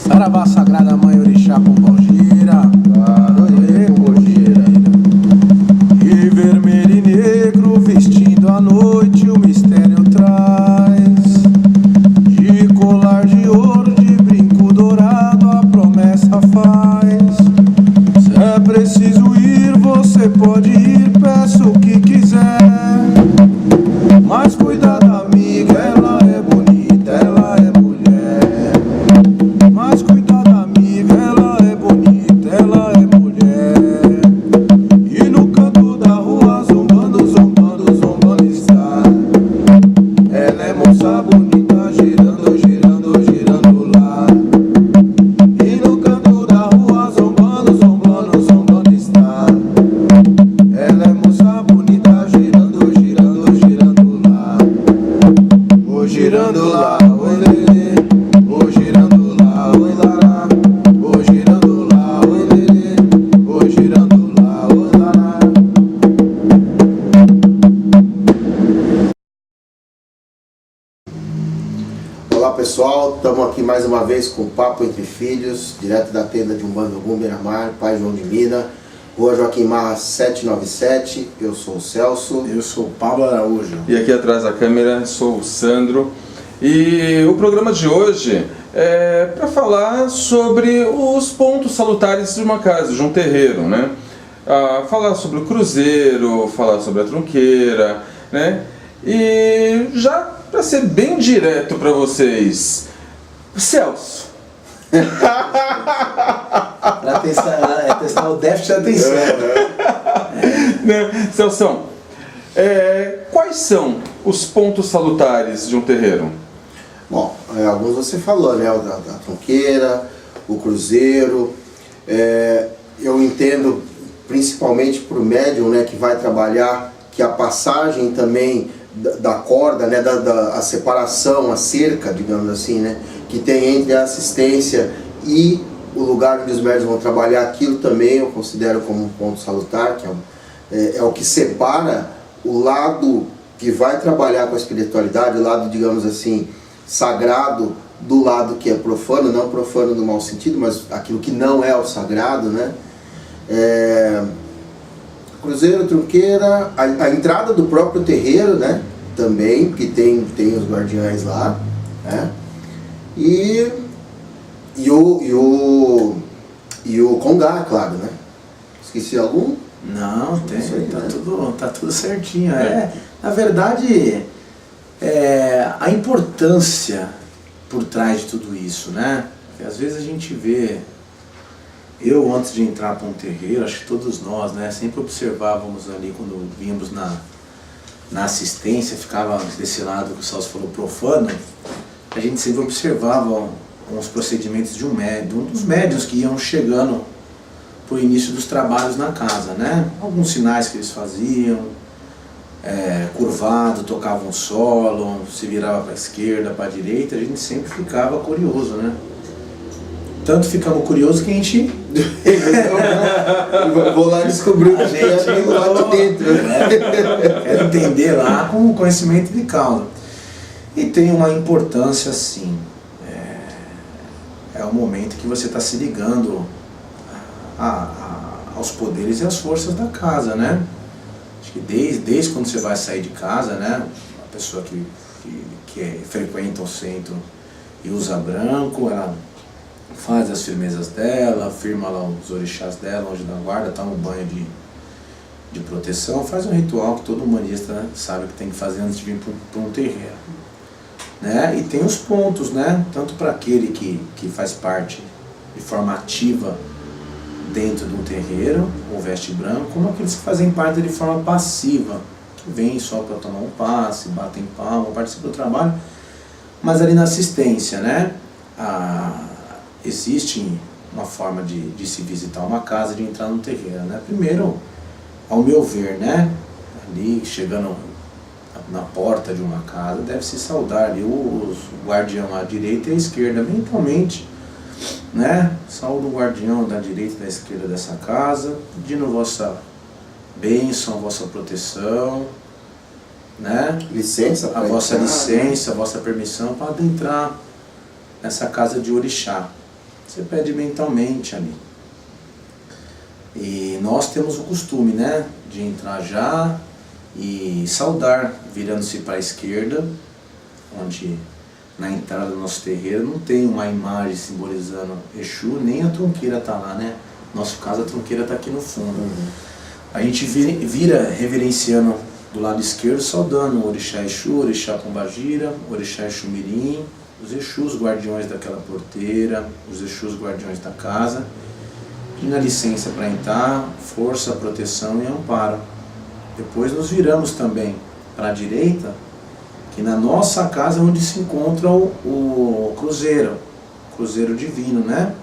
Saravá sagrada mãe orixá pombogira, pombogira. E vermelho e negro vestindo a noite o mistério traz. De colar de ouro, de brinco dourado a promessa faz. Se é preciso ir, você pode ir, peça o que quiser. Mas cuidado amiga, ela é bonita, ela é mulher. Mas cuidado amiga, ela é bonita, ela é mulher. E no canto da rua zombando, zombando, zombando está. Ela é moça bonita, girando, girando, girando lá. E no canto da rua zombando, zombando, zombando está. Ela é moça bonita, girando, girando, girando lá. Ô girando lá, oi lelê. Ô girando lá, oi lará. Ô girando lá, oi lelê. Ô girando lá, oi lará. Olá pessoal, estamos aqui mais uma vez com o Papo Entre Filhos, direto da tenda de Umbanda Ogum Beira-Mar, Pai João de Mina, Rua Joaquim Marra 797, eu sou o Celso. Eu sou o Pablo Araújo. E aqui atrás da câmera sou o Sandro. E o programa de hoje é para falar sobre os pontos salutares de uma casa, de um terreiro, né? Falar sobre o cruzeiro, falar sobre a trunqueira, né? E já para ser bem direto para vocês, Celso. Pra testar o déficit de atenção. Né? Celso, quais são os pontos salutares de um terreiro? Bom, alguns você falou, né? Da trunqueira, o cruzeiro. Eu entendo, principalmente para o médium, né, que vai trabalhar, que a passagem também da corda, né, a separação, a cerca, digamos assim, né, que tem entre a assistência e o lugar onde os médios vão trabalhar, aquilo também eu considero como um ponto salutar, que é o que separa o lado que vai trabalhar com a espiritualidade, o lado, digamos assim, sagrado, do lado que é profano, não profano no mau sentido, mas aquilo que não é o sagrado, né? Cruzeiro, trunqueira, a entrada do próprio terreiro, né? Também, porque tem os guardiães lá, né? E o congá, claro, né? Esqueci algum? Não, tem, aí, tá, né? tá tudo certinho. Na verdade, a importância por trás de tudo isso, né? Porque às vezes a gente vê, eu antes de entrar para um terreiro, acho que todos nós, né, sempre observávamos ali quando vínhamos na assistência, ficava desse lado que o Celso falou, profano, a gente sempre observava os procedimentos de um dos médiuns que iam chegando para o início dos trabalhos na casa, né? Alguns sinais que eles faziam, curvado, tocavam solo, se virava para a esquerda, para a direita, a gente sempre ficava curioso, né? Tanto ficamos curiosos que a gente... Vou lá descobrir o que é aquilo lá de dentro. Quero entender lá com conhecimento de causa. E tem uma importância assim, é o momento que você está se ligando aos poderes e às forças da casa, né? Acho que desde quando você vai sair de casa, né? A pessoa que frequenta o centro e usa branco, ela faz as firmezas dela, firma lá os orixás dela, anjo da guarda, toma um banho de proteção, faz um ritual que todo humanista, né, sabe que tem que fazer antes de vir para um terreiro. Né? E tem os pontos, né? Tanto para aquele que faz parte de forma ativa dentro de um terreiro, ou veste branco, como aqueles que fazem parte de forma passiva, que vêm só para tomar um passe, batem palma, participam do trabalho, mas ali na assistência, né? Existe uma forma de se visitar uma casa, de entrar no terreiro, né? Primeiro, ao meu ver, né? Ali, chegando na porta de uma casa, deve se saudar ali o guardião à direita e à esquerda, mentalmente, né? Saúde o guardião da direita e da esquerda dessa casa, pedindo vossa bênção, vossa proteção, né? Licença, a vossa licença, a vossa permissão para adentrar nessa casa de orixá, você pede mentalmente ali. E nós temos o costume, né, de entrar já e saudar, virando-se para a esquerda, onde na entrada do nosso terreiro não tem uma imagem simbolizando Exu, nem a tronqueira está lá, né? No nosso caso, a tronqueira está aqui no fundo. A gente vira reverenciando do lado esquerdo, saudando o Orixá Exu, o Orixá Pombagira, o Orixá Exu Mirim, os Exus guardiões daquela porteira, os Exus guardiões da casa, pedindo a licença para entrar, força, proteção e amparo. Depois nos viramos também para a direita, que na nossa casa é onde se encontra o cruzeiro divino, né?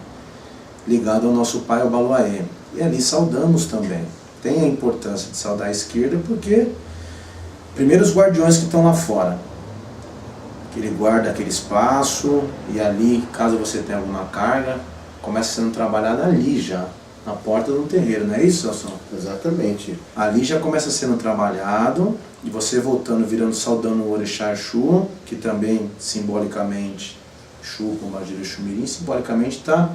Ligado ao nosso pai, o Obaloaiê. E ali saudamos também. Tem a importância de saudar a esquerda porque, primeiro, os guardiões que estão lá fora, que ele guarda aquele espaço, e ali, caso você tenha alguma carga, começa sendo trabalhada ali já, na porta do terreiro, não é isso, Celso? Exatamente. Ali já começa sendo trabalhado, e você voltando, virando, saudando o Orixá Exu, que também, simbolicamente, Exu, Pombagira, Exu Mirim, simbolicamente está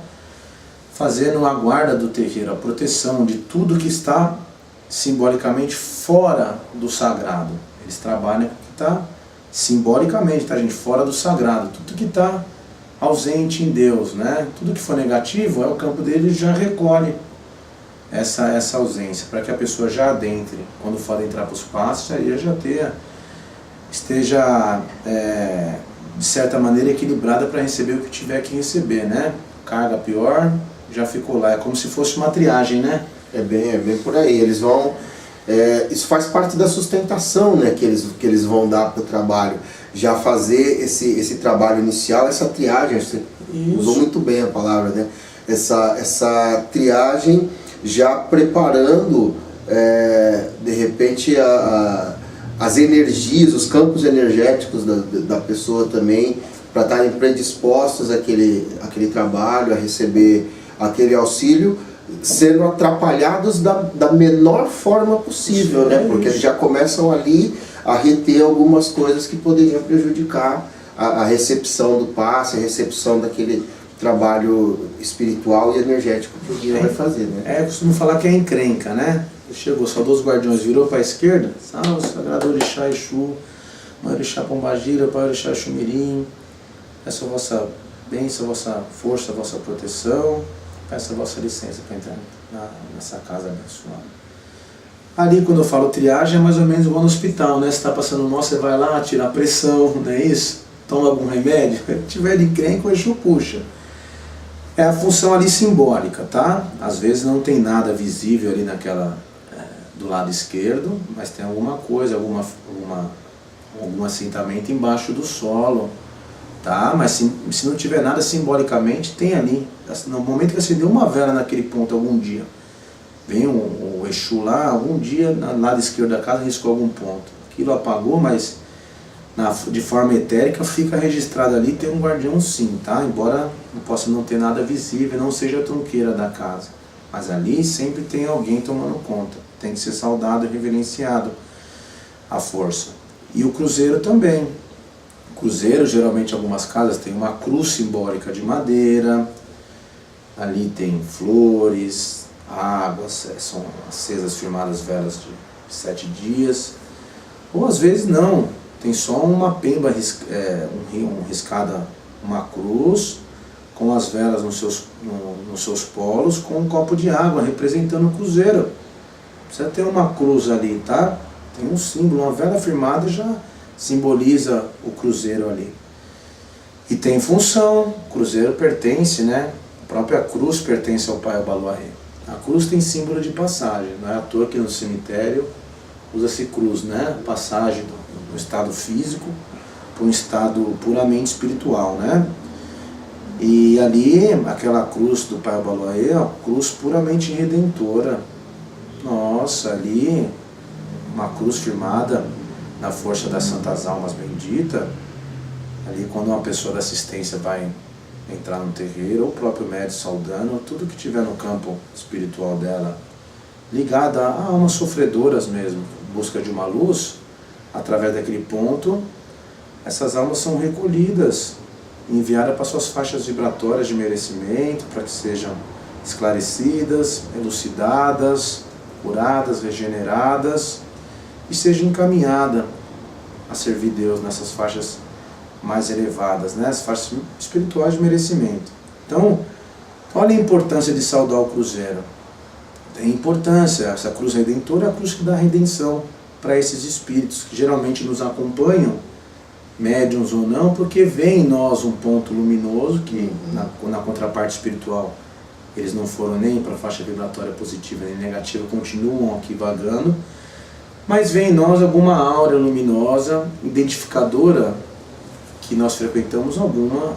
fazendo a guarda do terreiro, a proteção de tudo que está simbolicamente fora do sagrado. Eles trabalham com o que está simbolicamente, tá, gente? Fora do sagrado, tudo que está ausente em Deus, né? Tudo que for negativo, o campo dele já recolhe essa ausência, para que a pessoa já adentre, quando for entrar para os passos, aí já esteja, de certa maneira, equilibrada para receber o que tiver que receber, né? Carga pior, já ficou lá, é como se fosse uma triagem, né? É bem por aí, eles vão... isso faz parte da sustentação, né, que eles vão dar para o trabalho. Já fazer esse trabalho inicial, essa triagem, você usou muito bem a palavra, né? Essa triagem já preparando, de repente, as energias, os campos energéticos da pessoa também, para estarem predispostos àquele trabalho, a receber aquele auxílio, sendo atrapalhados da menor forma possível, né? Porque eles já começam ali a reter algumas coisas que poderiam prejudicar a recepção do passe, a recepção daquele trabalho espiritual e energético que o guia vai fazer, né? Eu costumo falar que é encrenca, né? Chegou, saudou os guardiões, virou para a esquerda, salve, sagrado Orixá Exu, Mãe Orixá Pombagira, Pai Orixá Exu Mirim, peço a vossa bênção, a vossa força, a vossa proteção, peço a vossa licença para entrar nessa casa abençoada. Ali, quando eu falo triagem, é mais ou menos igual no hospital, né? Você está passando mal, você vai lá, tira a pressão, não é isso? Toma algum remédio, se tiver de encrenca, o Exu puxa. É a função ali simbólica, tá? Às vezes não tem nada visível ali do lado esquerdo, mas tem alguma coisa, algum assentamento embaixo do solo, tá? Mas se não tiver nada simbolicamente, tem ali. No momento que acendeu uma vela naquele ponto algum dia, vem o Exu lá, algum dia, no lado esquerdo da casa, riscou algum ponto. Aquilo apagou, mas de forma etérica fica registrado ali, tem um guardião sim, tá? Embora não possa não ter nada visível, não seja a tronqueira da casa. Mas ali sempre tem alguém tomando conta. Tem que ser saudado e reverenciado a força. E o cruzeiro também. O cruzeiro, geralmente algumas casas tem uma cruz simbólica de madeira. Ali tem flores, águas, são acesas, firmadas velas de 7 dias. Ou às vezes não, tem só uma pemba riscada, uma cruz, com as velas nos seus polos, com um copo de água, representando o cruzeiro. Precisa ter uma cruz ali, tá? Tem um símbolo, uma vela firmada já simboliza o cruzeiro ali. E tem função, o cruzeiro pertence, né? A própria cruz pertence ao Pai Obaloaiê. A cruz tem símbolo de passagem, não é à toa que no cemitério usa-se cruz, né? Passagem do estado físico para um estado puramente espiritual, né? E ali, aquela cruz do Pai Obaloaiê, a cruz puramente redentora. Nossa, ali, uma cruz firmada na força das santas almas benditas. Ali, quando uma pessoa da assistência vai entrar no terreiro, ou o próprio médium saudando, tudo que tiver no campo espiritual dela, ligada a almas sofredoras mesmo, em busca de uma luz, através daquele ponto, essas almas são recolhidas enviada para suas faixas vibratórias de merecimento, para que sejam esclarecidas, elucidadas, curadas, regeneradas e seja encaminhada a servir Deus nessas faixas mais elevadas, né? As faixas espirituais de merecimento. Então, olha a importância de saudar o cruzeiro. Tem importância, essa cruz redentora é a cruz que dá redenção para esses espíritos que geralmente nos acompanham, médiuns ou não, porque vê em nós um ponto luminoso que na contraparte espiritual eles não foram nem para a faixa vibratória positiva nem negativa, continuam aqui vagando, mas vê em nós alguma aura luminosa, identificadora que nós frequentamos alguma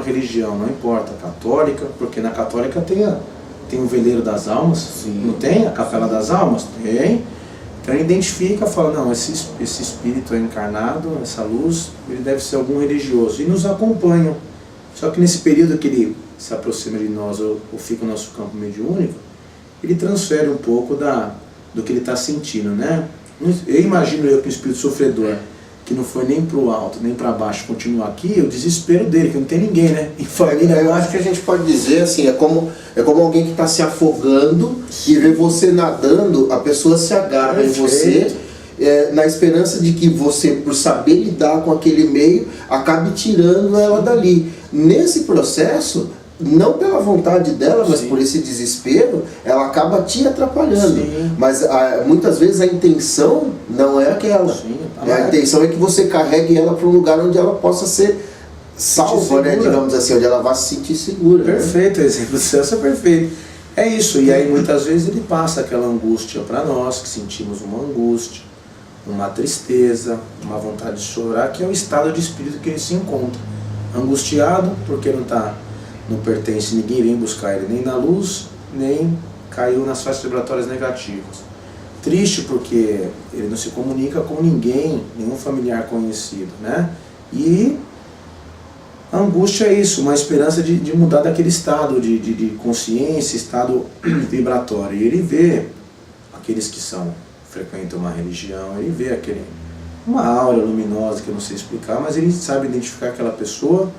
religião, não importa, católica, porque na católica tem o veleiro das almas, sim. Não tem? A capela das almas? Tem. Então ele identifica, fala, não, esse espírito é encarnado, essa luz, ele deve ser algum religioso. E nos acompanham. Só que nesse período que ele se aproxima de nós ou fica no nosso campo mediúnico, ele transfere um pouco do que ele está sentindo, né? Eu imagino que o espírito sofredor, que não foi nem para o alto, nem para baixo, continua aqui, o desespero dele, que não tem ninguém, né? Em família, eu acho que a gente pode dizer assim, é como alguém que está se afogando e vê você nadando, a pessoa se agarra em você, na esperança de que você, por saber lidar com aquele meio, acabe tirando ela dali. Nesse processo, não pela vontade dela, mas por esse desespero, ela acaba te atrapalhando. Sim. Mas muitas vezes a intenção não é aquela. Sim. A intenção é que você carregue ela para um lugar onde ela possa ser salva, né, digamos assim, onde ela vai se sentir segura. Perfeito, o exemplo do Celso é perfeito. É isso, e aí muitas vezes ele passa aquela angústia para nós, que sentimos uma angústia, uma tristeza, uma vontade de chorar, que é o estado de espírito que ele se encontra. Angustiado, porque não pertence ninguém, vem buscar ele nem na luz, nem caiu nas faixas vibratórias negativas. Triste porque ele não se comunica com ninguém, nenhum familiar conhecido, né? E a angústia é isso, uma esperança de mudar daquele estado de consciência, estado vibratório. E ele vê aqueles que frequentam uma religião, ele vê uma aura luminosa que eu não sei explicar, mas ele sabe identificar aquela pessoa.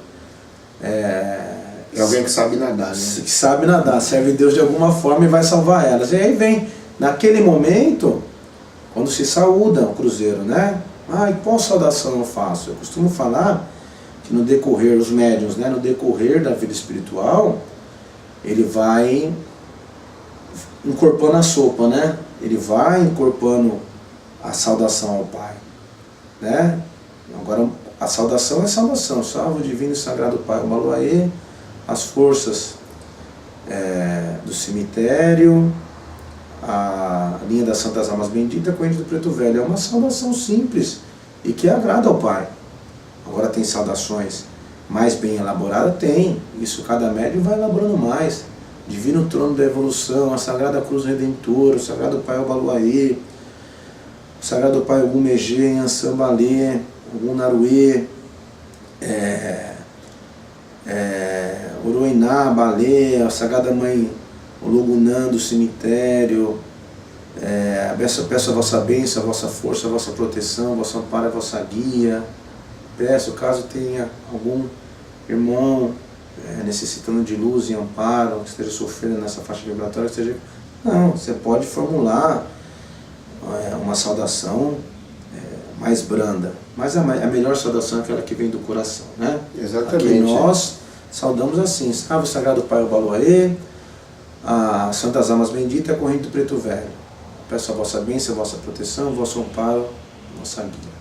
É alguém que sabe nadar, né? Que sabe nadar, serve Deus de alguma forma e vai salvar elas. E aí vem, naquele momento, quando se saúda o cruzeiro, né? E qual saudação eu faço? Eu costumo falar que no decorrer, os médiuns, né? No decorrer da vida espiritual, ele vai incorporando a sopa, né? Ele vai incorporando a saudação ao Pai, né? Agora, a saudação é saudação. Salve o Divino e Sagrado Pai Obaloaê, as forças do cemitério, a linha das Santas Almas Benditas, a corrente do Preto Velho. É uma saudação simples e que agrada ao Pai. Agora tem saudações mais bem elaboradas? Tem. Isso cada médium vai elaborando mais. Divino Trono da Evolução, a Sagrada Cruz Redentora, o Sagrado Pai Obaloaê, o Sagrado Pai Ogum Megê, Ansambalê, Ogum Naruê, Oroiná, Balé, a Sagrada Mãe Ologunã do cemitério. Peço a vossa bênção, a vossa força, a vossa proteção, a vosso amparo, a vossa guia. Peço, caso tenha algum irmão necessitando de luz e amparo, que esteja sofrendo nessa faixa vibratória, não, você pode formular uma saudação mais branda, mas a melhor saudação é aquela que vem do coração, né? Exatamente. Aqui nós saudamos assim: salve o Sagrado Pai Obaloaê, a Santas Almas Benditas e a corrente do Preto Velho. Peço a vossa bênção, a vossa proteção, o vosso amparo, a vossa guia.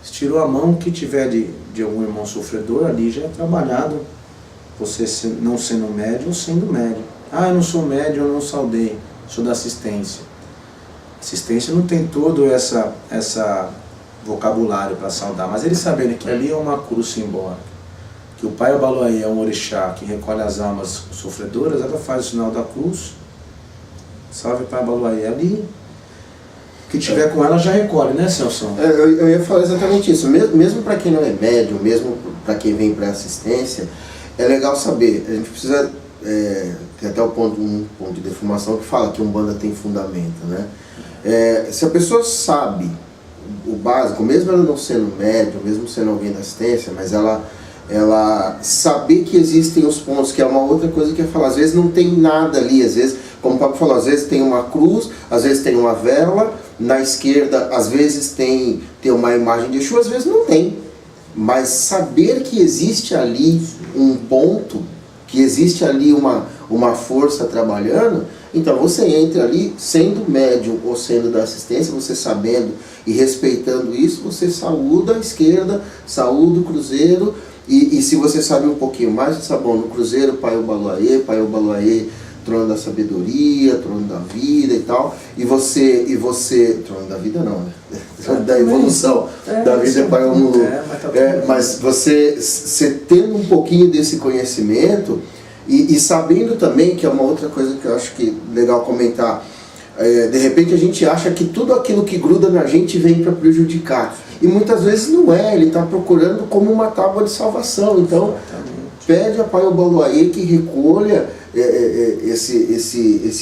Estirou a mão, que tiver de algum irmão sofredor ali já é trabalhado, você não sendo médium ou sendo médium. Eu não sou médium, eu não saudei, sou da assistência. Assistência não tem todo essa vocabulário para saudar, mas ele sabendo que ali é uma cruz simbólica, que o Pai Obaloaê é um orixá que recolhe as almas sofredoras, ela faz o sinal da cruz, salve Pai Obaloaê ali. O que tiver com ela já recolhe, né, Celso? Eu ia falar exatamente isso. Mesmo para quem não é médium, mesmo para quem vem para assistência, é legal saber. A gente precisa tem até um ponto de deformação que fala que Umbanda tem fundamento, né? Se a pessoa sabe o básico, mesmo ela não sendo médium, mesmo sendo alguém da assistência, mas ela saber que existem os pontos, que é uma outra coisa que eu ia falar. Às vezes não tem nada ali, às vezes, como o Pablo falou, às vezes tem uma cruz, às vezes tem uma vela, na esquerda às vezes tem uma imagem de Exu, às vezes não tem. Mas saber que existe ali um ponto, que existe ali uma força trabalhando, então você entra ali, sendo médium ou sendo da assistência, você sabendo e respeitando isso, você saúda a esquerda, saúda o cruzeiro, e se você sabe um pouquinho mais, você sabe, bom, no cruzeiro, Pai Obaloaê, trono da sabedoria, trono da vida e tal, e você trono da vida não, né? Trono da evolução, da vida para o mundo. Mas você tendo um pouquinho desse conhecimento, e sabendo também, que é uma outra coisa que eu acho que é legal comentar, de repente a gente acha que tudo aquilo que gruda na gente vem para prejudicar. E muitas vezes não é, ele está procurando como uma tábua de salvação. Então, pede a Pai Obaloaê que recolha esse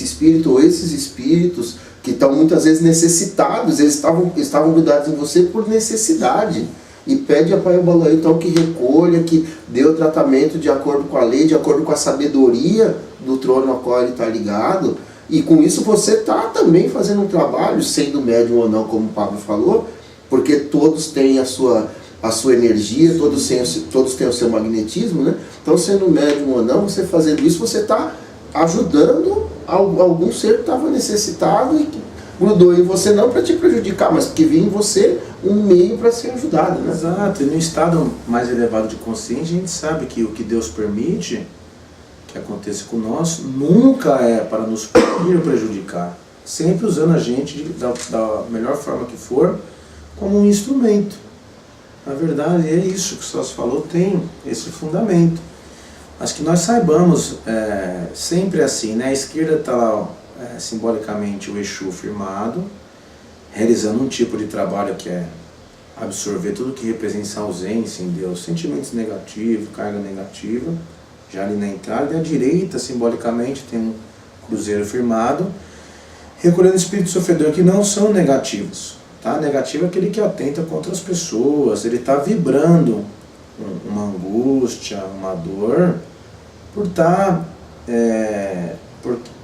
espírito, ou esses espíritos que estão muitas vezes necessitados, eles estavam grudados em você por necessidade. E pede a Pai Obaloaê então que recolha, que dê o tratamento de acordo com a lei, de acordo com a sabedoria do trono ao qual ele está ligado. E com isso você está também fazendo um trabalho, sendo médium ou não, como o Pablo falou, porque todos têm a sua energia, todos têm o seu magnetismo, né? Então, sendo médium ou não, você fazendo isso, você está ajudando algum ser que estava necessitado e que grudou em você, não para te prejudicar, mas porque vinha em você um meio para ser ajudado, né? Exato, e no estado mais elevado de consciência, a gente sabe que o que Deus permite que aconteça conosco nunca é para nos punir ou prejudicar, sempre usando a gente da melhor forma que for, como um instrumento. Na verdade, é isso que o Celso falou, tem esse fundamento. Mas que nós saibamos, sempre assim, né? A esquerda está lá, simbolicamente, o Exu firmado, realizando um tipo de trabalho que é absorver tudo que representa essa ausência em Deus, sentimentos negativos, carga negativa, já ali na entrada. E à direita, simbolicamente, tem um cruzeiro firmado, recolhendo espíritos sofredores que não são negativos. Tá? Negativo é aquele que atenta contra as pessoas, ele está vibrando uma angústia, uma dor, por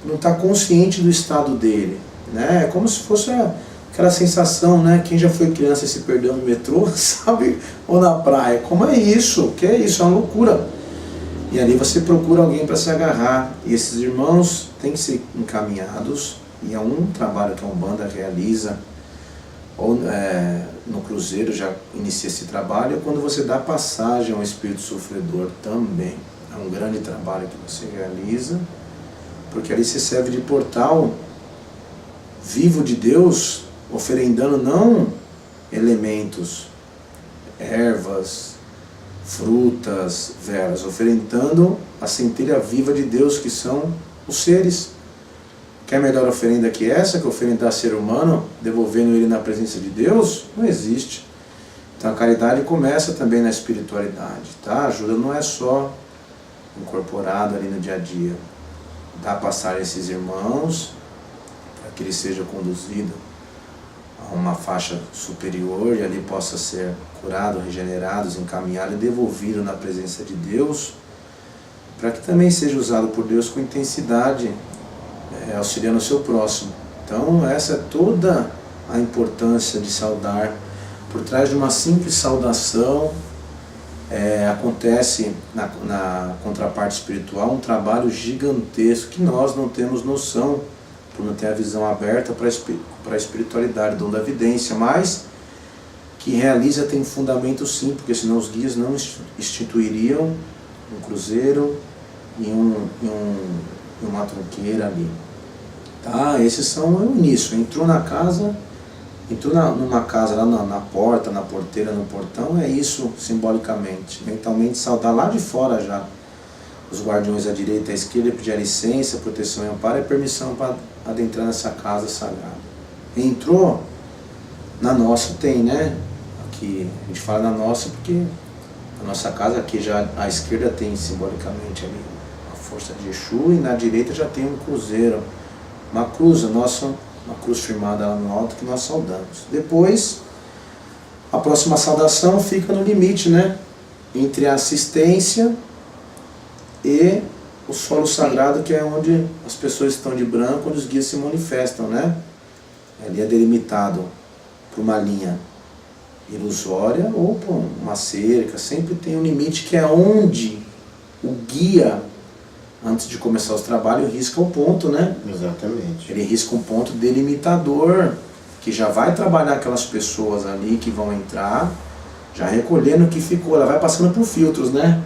não estar consciente do estado dele. Né? É como se fosse aquela sensação, né? Quem já foi criança e se perdeu no metrô, sabe? Ou na praia. Como é isso? O que é isso? É uma loucura. E ali você procura alguém para se agarrar. E esses irmãos têm que ser encaminhados, e é um trabalho que a Umbanda realiza, ou no cruzeiro já inicia esse trabalho, quando você dá passagem ao espírito sofredor também. É um grande trabalho que você realiza, porque ali você serve de portal vivo de Deus, oferendando não elementos, ervas, frutas, velas, oferendando a centelha viva de Deus, que são os seres. Quer melhor oferenda que essa, que oferendar ser humano, devolvendo ele na presença de Deus? Não existe. Então a caridade começa também na espiritualidade, tá? A ajuda não é só incorporada ali no dia a dia. Dá passar esses irmãos, para que ele seja conduzido a uma faixa superior, e ali possa ser curado, regenerado, encaminhado e devolvido na presença de Deus, para que também seja usado por Deus com intensidade, auxiliando o seu próximo. Então essa é toda a importância de saudar. Por trás de uma simples saudação acontece na contraparte espiritual um trabalho gigantesco que nós não temos noção, por não ter a visão aberta para a espiritualidade, dom da vidência, mas que realiza tem fundamento sim, porque senão os guias não instituiriam um cruzeiro e uma tronqueira ali. Tá? Esses são o início. Entrou na casa, entrou numa casa lá na porta, na porteira, no portão, é isso simbolicamente. Mentalmente saudar lá de fora já os guardiões à direita e à esquerda, pedir a licença, proteção e amparo e permissão para adentrar nessa casa sagrada. Entrou, na nossa tem, né? Aqui a gente fala na nossa porque a nossa casa aqui já à esquerda tem simbolicamente ali a força de Exu, e na direita já tem um cruzeiro, uma cruz, uma cruz firmada lá no alto que nós saudamos. Depois A próxima saudação fica no limite, né? Entre a assistência e o solo sagrado, que é onde as pessoas estão de branco, onde os guias se manifestam, né? Ali é delimitado por uma linha ilusória ou por uma cerca, sempre tem um limite que é onde o guia, antes de começar os trabalhos, risca o ponto, né? Exatamente. Ele risca um ponto delimitador, que já vai trabalhar aquelas pessoas ali que vão entrar, já recolhendo o que ficou, ela vai passando por filtros, né?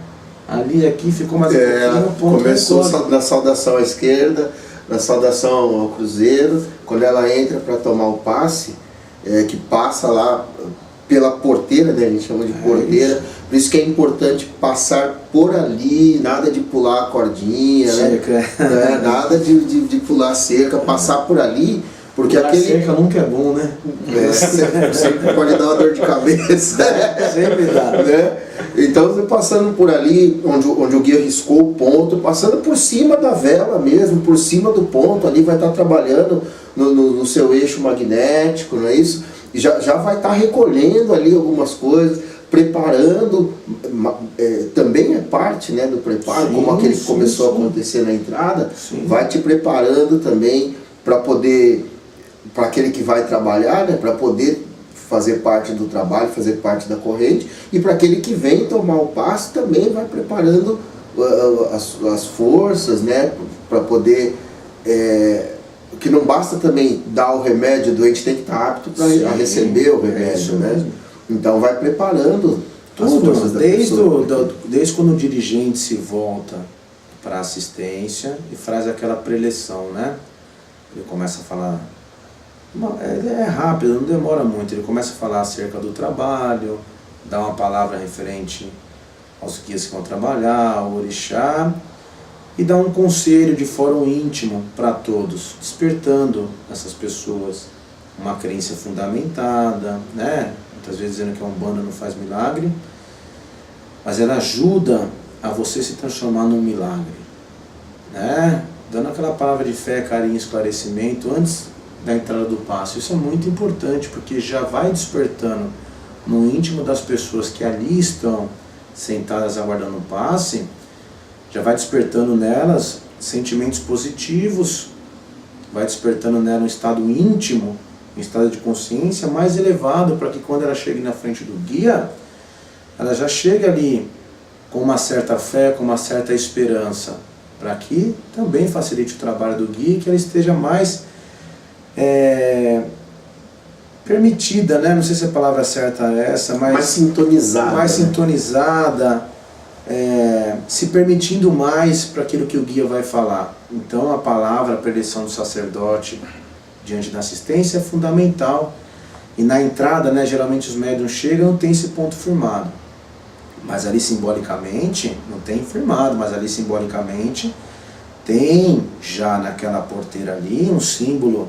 Ali, aqui, ficou mais um pouquinho, o ponto começou recolhe. na saudação à esquerda, na saudação ao cruzeiro, quando ela entra para tomar o passe, que passa lá pela porteira, né? A gente chama de porteira, isso. por isso que é importante passar por ali, nada de pular a cordinha, Cerca. né? Nada de pular a cerca, passar por ali, porque Pular aquele... cerca nunca é bom, né? sempre pode dar uma dor de cabeça. Sempre dá. Né? Então, você passando por ali, onde o guia riscou o ponto, passando por cima da vela mesmo, por cima do ponto, ali vai estar trabalhando no seu eixo magnético, não é isso? E já vai estar recolhendo ali algumas coisas, preparando, também é parte, né, do preparo, Sim, como aquele que sim, começou a sim. acontecer na entrada, Sim. vai te preparando também para poder, para aquele que vai trabalhar, né, para poder fazer parte do trabalho, fazer parte da corrente, e para aquele que vem tomar o passe também vai preparando as forças, né, para poder, que não basta também dar o remédio, o doente tem que estar apto para receber o remédio, né? Mesmo. Então vai preparando as forças Tudo, da pessoa. desde quando o dirigente se volta para a assistência e faz aquela preleção, né? Ele começa a falar, é rápido, não demora muito, ele começa a falar acerca do trabalho, dá uma palavra referente aos guias que vão trabalhar, ao orixá, e dá um conselho de fórum íntimo para todos, despertando essas pessoas uma crença fundamentada, né? Muitas vezes dizendo que a Umbanda não faz milagre, mas ela ajuda a você se transformar num milagre, né? Dando aquela palavra de fé, carinho, esclarecimento antes da entrada do passe. Isso é muito importante, porque já vai despertando no íntimo das pessoas que ali estão sentadas aguardando o passe, já vai despertando nelas sentimentos positivos, vai despertando nela um estado íntimo, um estado de consciência mais elevado, para que quando ela chegue na frente do guia, ela já chegue ali com uma certa fé, com uma certa esperança, para que também facilite o trabalho do guia e que ela esteja mais permitida, né? Não sei se a palavra certa é essa, mas mais sintonizada. Mais né? sintonizada, se permitindo mais para aquilo que o guia vai falar. Então a palavra, a preleção do sacerdote diante da assistência é fundamental. E na entrada, né, geralmente os médiuns chegam e tem esse ponto firmado. Mas ali simbolicamente, não tem firmado, mas ali simbolicamente tem já naquela porteira ali um símbolo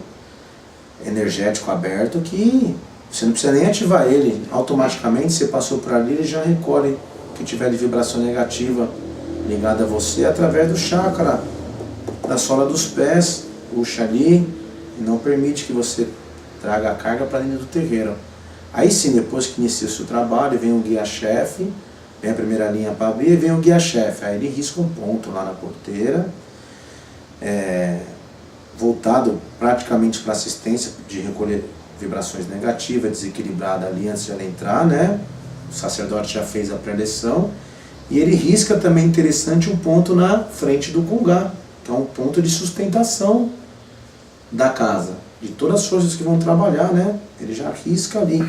energético aberto que você não precisa nem ativar ele. Automaticamente você passou por ali, ele já recolhe o que tiver de vibração negativa ligada a você através do chakra da sola dos pés, puxa ali e não permite que você traga a carga para dentro do terreiro. Aí sim, depois que inicia o seu trabalho, vem o guia-chefe, vem a primeira linha para abrir, vem o guia-chefe. Aí ele risca um ponto lá na porteira, voltado praticamente para assistência, de recolher vibrações negativas, desequilibrada ali antes de ela entrar, né? O sacerdote já fez a preleção, e ele risca também, interessante, um ponto na frente do Congá, que é um ponto de sustentação da casa, de todas as forças que vão trabalhar, né? Ele já risca ali.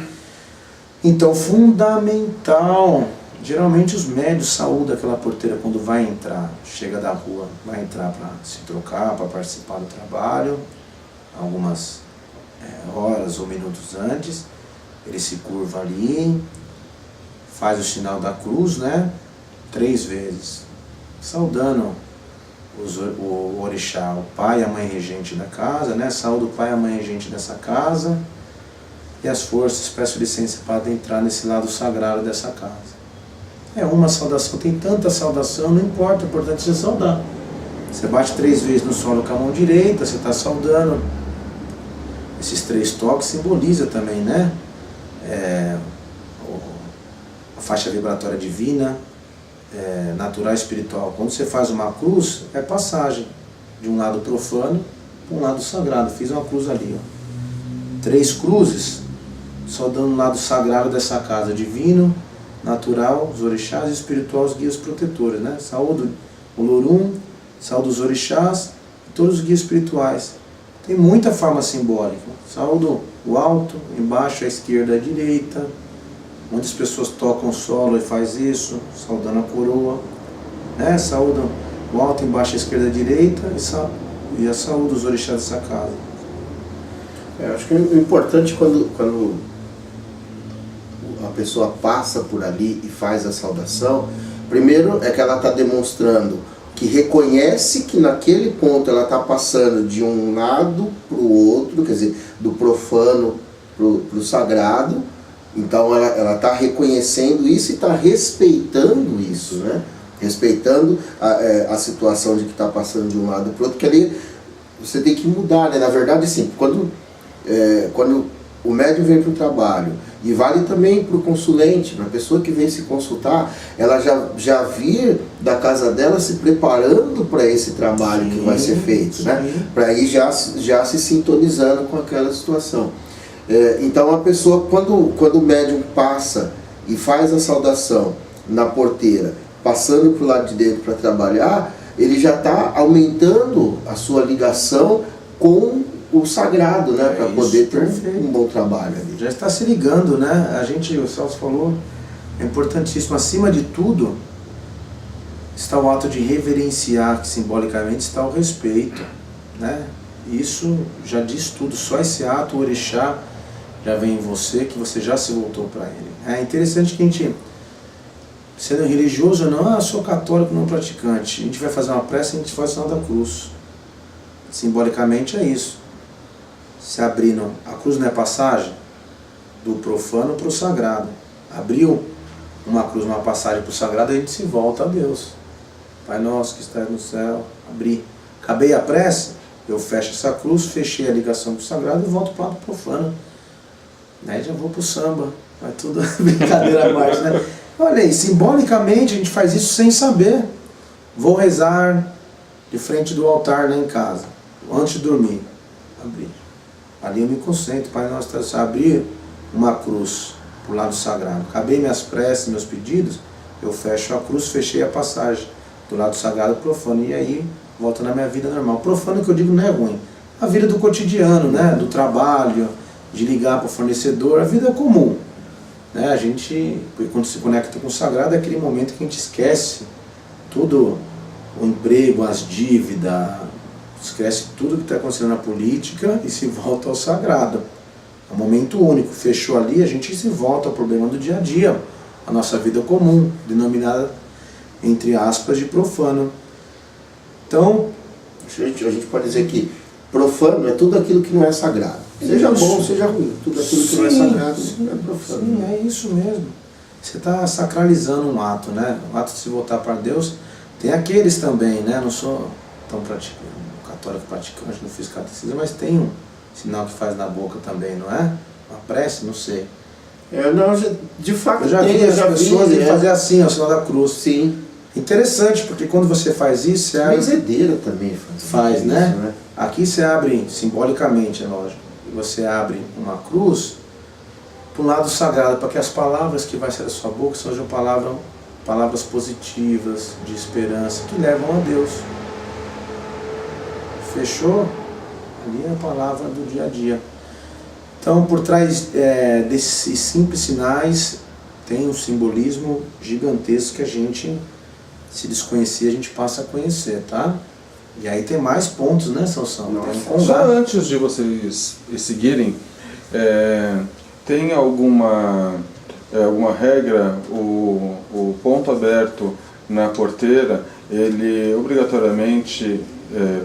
Então, fundamental, geralmente os médios saúdam aquela porteira quando vai entrar, chega da rua, vai entrar para se trocar, para participar do trabalho, algumas horas ou minutos antes, ele se curva ali, faz o sinal da cruz, né? 3 vezes, saudando o orixá, o pai e a mãe regente da casa, né? Saúdo o pai e a mãe regente dessa casa, e as forças, peço licença para adentrar nesse lado sagrado dessa casa. É uma saudação, tem tanta saudação, não importa, o importante é você saudar. Você bate 3 vezes no solo com a mão direita, você está saudando. Esses 3 toques simboliza também, né? a faixa vibratória divina, natural e espiritual. Quando você faz uma cruz, é passagem de um lado profano para um lado sagrado. Fiz uma cruz ali, ó. 3 cruzes, só dando um lado sagrado dessa casa: divino, natural, os orixás, e espiritual, os guias protetores, né? Saúdo o Lorum, saúdo os orixás e todos os guias espirituais. Tem muita forma simbólica. Saúdo o alto, embaixo, a esquerda, a direita. Muitas pessoas tocam o solo e faz isso, saudando a coroa, né? Saúdam o alto, embaixo, a esquerda, a direita, e a saúde dos orixás dessa casa. Acho que o importante quando a pessoa passa por ali e faz a saudação, primeiro é que ela está demonstrando que reconhece que naquele ponto ela está passando de um lado para o outro, quer dizer, do profano para o sagrado. Então ela está reconhecendo isso e está respeitando isso, né? Respeitando a situação de que está passando de um lado para o outro, que ali você tem que mudar, né? Na verdade, sim, quando o médium vem para o trabalho, e vale também para o consulente, para a pessoa que vem se consultar, ela já vir da casa dela se preparando para esse trabalho que vai ser feito, né? Para ir já se sintonizando com aquela situação. Então a pessoa, quando o médium passa e faz a saudação na porteira, passando para o lado de dentro para trabalhar, ele já está aumentando a sua ligação com o sagrado, né? Para poder ter um bom trabalho ali. Já está se ligando, né? O Celso falou, é importantíssimo. Acima de tudo, está o ato de reverenciar, que simbolicamente está o respeito, né? Isso já diz tudo. Só esse ato, o orixá já vem em você, que você já se voltou para ele. É interessante que a gente, sendo religioso ou não, sou católico, não praticante, a gente vai fazer uma prece, a gente faz o sinal da cruz. Simbolicamente é isso. Se abrindo, a cruz não é passagem do profano para o sagrado. Abriu uma cruz, uma passagem para o sagrado, a gente se volta a Deus. Pai nosso que estás no céu, abri. Acabei a prece, eu fecho essa cruz, fechei a ligação com o sagrado e volto para o lado profano. Aí já vou para o samba, vai tudo brincadeira mais, né? Olha aí, simbolicamente a gente faz isso sem saber. Vou rezar de frente do altar lá em casa, antes de dormir. Abrir. Ali eu me concentro, Pai Nosso, abrir uma cruz para o lado sagrado. Acabei minhas preces, meus pedidos, eu fecho a cruz, fechei a passagem do lado sagrado profano. E aí volto na minha vida normal. Profano que eu digo não é ruim. A vida do cotidiano, né? Do trabalho, de ligar para o fornecedor, a vida é comum. Né? A gente, quando se conecta com o sagrado, é aquele momento que a gente esquece tudo, o emprego, as dívidas, esquece tudo que está acontecendo na política e se volta ao sagrado. É um momento único. Fechou ali, a gente se volta ao problema do dia a dia, a nossa vida comum, denominada, entre aspas, de profano. Então, a gente pode dizer que profano é tudo aquilo que não é sagrado. Seja bom, seja ruim. Tudo aquilo que não é sagrado é profano. Sim, é isso mesmo. Você está sacralizando um ato, né? O ato de se voltar para Deus. Tem aqueles também, né? Não sou tão católico praticante, não fiz catecismo, mas tem um sinal que faz na boca também, não é? Uma prece, não sei. De fato, eu já vi as pessoas fazer assim, o sinal da cruz. Sim. Interessante, porque quando você faz isso, você abre... Benzedeira também faz, isso, né? Aqui você abre, simbolicamente, é lógico, você abre uma cruz para um lado sagrado, para que as palavras que vai sair da sua boca sejam palavras positivas, de esperança, que levam a Deus. Fechou? Ali é a palavra do dia a dia. Então, por trás desses simples sinais, tem um simbolismo gigantesco que a gente, se desconhecia, a gente passa a conhecer, tá? E aí tem mais pontos, né, Sansão? Só antes de vocês seguirem, tem alguma regra, o ponto aberto na porteira, ele obrigatoriamente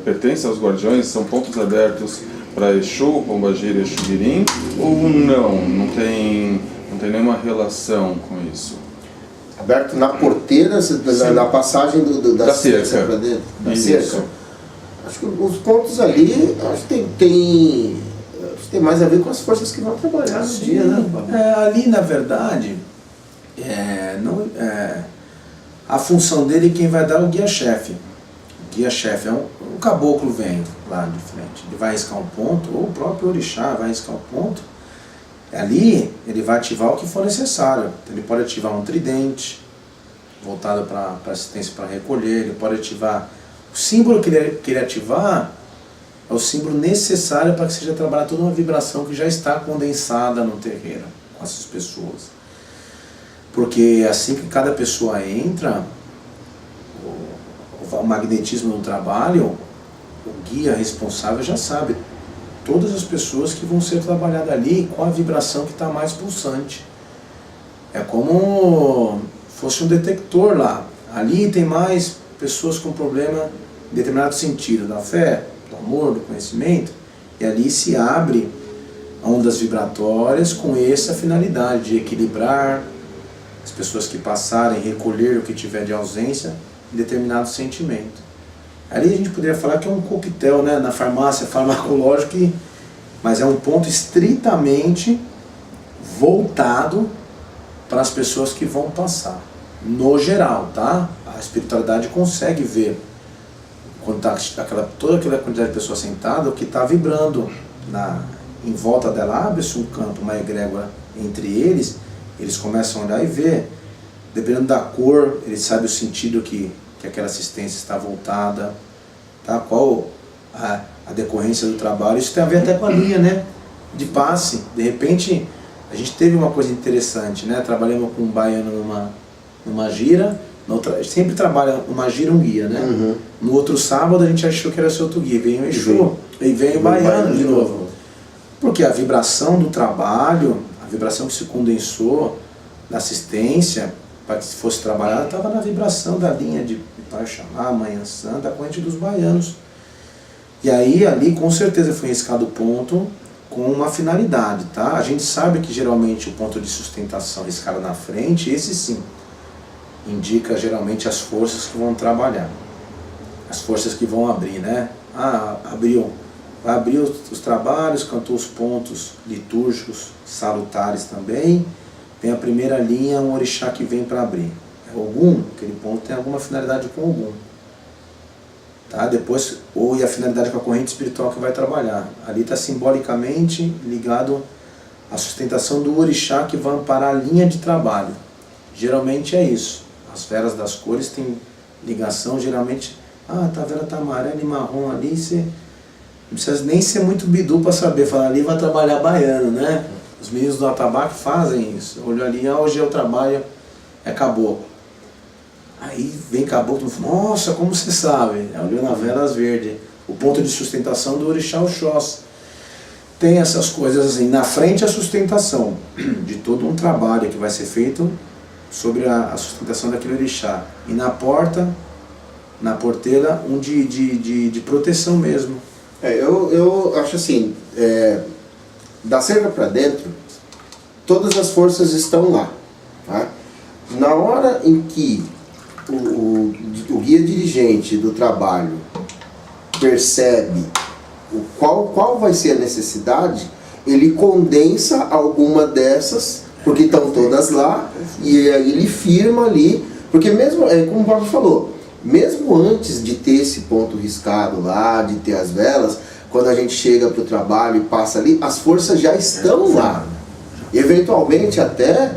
pertence aos guardiões, são pontos abertos para Exu, Pombagira e Exu-Mirim, ou não tem nenhuma relação com isso? Aberto na porteira, na passagem da cerca para dentro? Da cerca? Acho que os pontos ali, acho que tem mais a ver com as forças que vão trabalhar no dia, né? Ali, na verdade, a função dele, quem vai dar é o guia-chefe. O guia-chefe é um caboclo vem lá de frente, ele vai riscar um ponto, ou o próprio orixá vai riscar um ponto. Ali ele vai ativar o que for necessário. Ele pode ativar um tridente voltado para assistência para recolher, ele pode ativar o símbolo que ele ativar, é o símbolo necessário para que seja trabalhada toda uma vibração que já está condensada no terreiro com essas pessoas. Porque assim que cada pessoa entra, o magnetismo no trabalho, o guia responsável já sabe todas as pessoas que vão ser trabalhadas ali com a vibração que está mais pulsante. É como fosse um detector lá. Ali tem mais pessoas com problema em determinado sentido, da fé, do amor, do conhecimento, e ali se abre ondas vibratórias com essa finalidade de equilibrar as pessoas que passarem, recolher o que tiver de ausência em determinado sentimento. Ali a gente poderia falar que é um coquetel, né, na farmácia farmacológica, mas é um ponto estritamente voltado para as pessoas que vão passar. No geral, tá? A espiritualidade consegue ver quando tá toda aquela quantidade de pessoas sentadas, o que está vibrando em volta dela, abre-se um campo, uma egrégora entre eles, eles começam a olhar e ver, dependendo da cor, eles sabem o sentido que aquela assistência está voltada, tá? Qual a decorrência do trabalho. Isso tem a ver até com a linha, né, de passe. De repente, a gente teve uma coisa interessante, né? Trabalhamos com um baiano numa gira, sempre trabalha uma gira, um guia, né? Uhum. No outro sábado a gente achou que era seu outro guia, veio o Exu, e veio o baiano de novo. Porque a vibração do trabalho, a vibração que se condensou da assistência, para que fosse trabalhada, estava na vibração da linha de Pai Xalá, Manhã Santa, a corrente dos baianos. E aí, ali, com certeza foi riscado o ponto com uma finalidade, tá? A gente sabe que geralmente o ponto de sustentação riscado na frente, esse sim, indica geralmente as forças que vão trabalhar. As forças que vão abrir, né? Vai abrir os trabalhos, cantou os pontos litúrgicos salutares também. Tem a primeira linha, um orixá que vem para abrir. É Ogum, aquele ponto tem alguma finalidade com Ogum. Tá? Depois, e a finalidade com a corrente espiritual que vai trabalhar. Ali está simbolicamente ligado à sustentação do orixá que vai amparar a linha de trabalho. Geralmente é isso. As velas das cores têm ligação, geralmente, a vela está amarela e marrom ali, você não precisa nem ser muito bidu para saber, falar ali vai trabalhar baiano, né? Os meninos do atabaque fazem isso. Olhou ali, hoje eu trabalho, é caboclo. Aí vem caboclo e fala, nossa, como você sabe? Olhou na velas verdes. O ponto de sustentação do orixá Oxós. Tem essas coisas assim. Na frente a sustentação de todo um trabalho que vai ser feito sobre a sustentação daquele orixá. E na porta, na porteira, um de proteção mesmo. Eu acho assim, da cerca para dentro, todas as forças estão lá. Tá? Na hora em que o guia dirigente do trabalho percebe qual vai ser a necessidade, ele condensa alguma dessas, porque estão todas lá, e aí ele firma ali, porque mesmo, como o Pablo falou, mesmo antes de ter esse ponto riscado lá, de ter as velas, quando a gente chega para o trabalho e passa ali, as forças já estão lá. Eventualmente até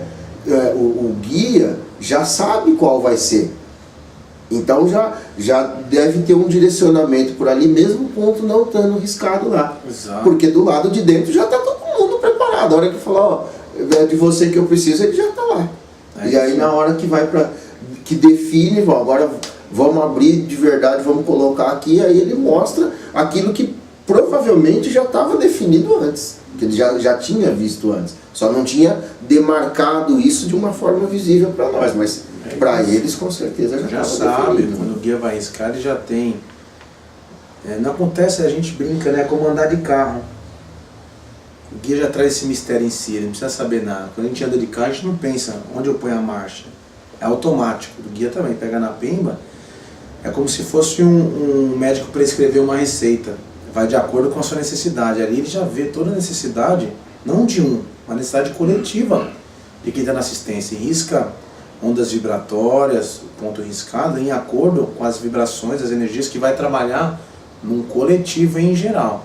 o guia já sabe qual vai ser. Então já deve ter um direcionamento por ali, mesmo o ponto não estando riscado lá. Exato. Porque do lado de dentro já está todo mundo preparado. A hora que falar, ó, é de você que eu preciso, ele já está lá. E aí na hora que vai para que define, agora vamos abrir de verdade, vamos colocar aqui, aí ele mostra aquilo que provavelmente já estava definido antes, que ele já tinha visto antes, só não tinha demarcado isso de uma forma visível para nós, mas para eles com certeza já sabe, definido. Quando o guia vai riscar ele já tem. Não acontece, a gente brinca, né, como andar de carro. O guia já traz esse mistério em si, ele não precisa saber nada. Quando a gente anda de carro, a gente não pensa onde eu ponho a marcha, é automático. O guia também pega na pemba, é como se fosse um médico prescrever uma receita. Vai de acordo com a sua necessidade. Ali ele já vê toda a necessidade, não de uma necessidade coletiva, de quem está na assistência. E risca ondas vibratórias, ponto riscado, em acordo com as vibrações, as energias que vai trabalhar num coletivo em geral.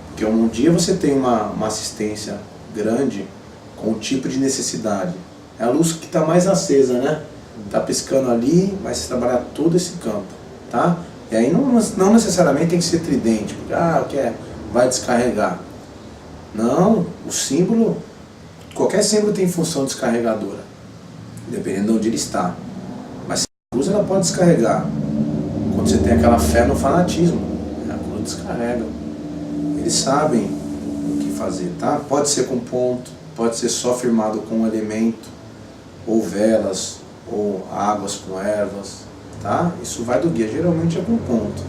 Porque um dia você tem uma assistência grande com o tipo de necessidade. É a luz que está mais acesa, né? Está piscando ali, vai se trabalhar todo esse campo, tá? E aí não necessariamente tem que ser tridente, porque vai descarregar. Não, o símbolo, qualquer símbolo tem função descarregadora, dependendo de onde ele está. Mas a cruz ela pode descarregar. Quando você tem aquela fé no fanatismo, a cruz descarrega. Eles sabem o que fazer, tá? Pode ser com ponto, pode ser só firmado com um elemento, ou velas, ou águas com ervas, tá? Isso vai do guia, geralmente é com ponto.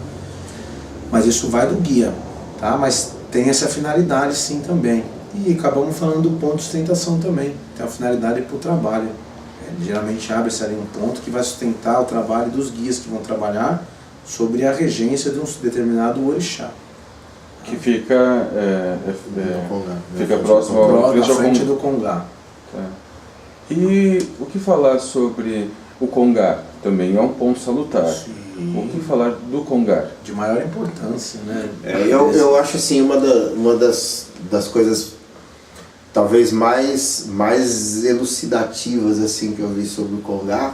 Mas isso vai do guia, tá? Mas tem essa finalidade sim também. E acabamos falando do ponto de sustentação também. Tem a finalidade para o trabalho. Geralmente abre-se ali um ponto que vai sustentar o trabalho dos guias que vão trabalhar sobre a regência de um determinado orixá. Que fica, fica próximo à frente do Congá. Tá. E o que falar sobre o Congá? Também é um ponto salutar. Sim. O que falar do Congá? De maior importância, né? Eu acho assim, uma das coisas talvez mais elucidativas assim, que eu vi sobre o Congá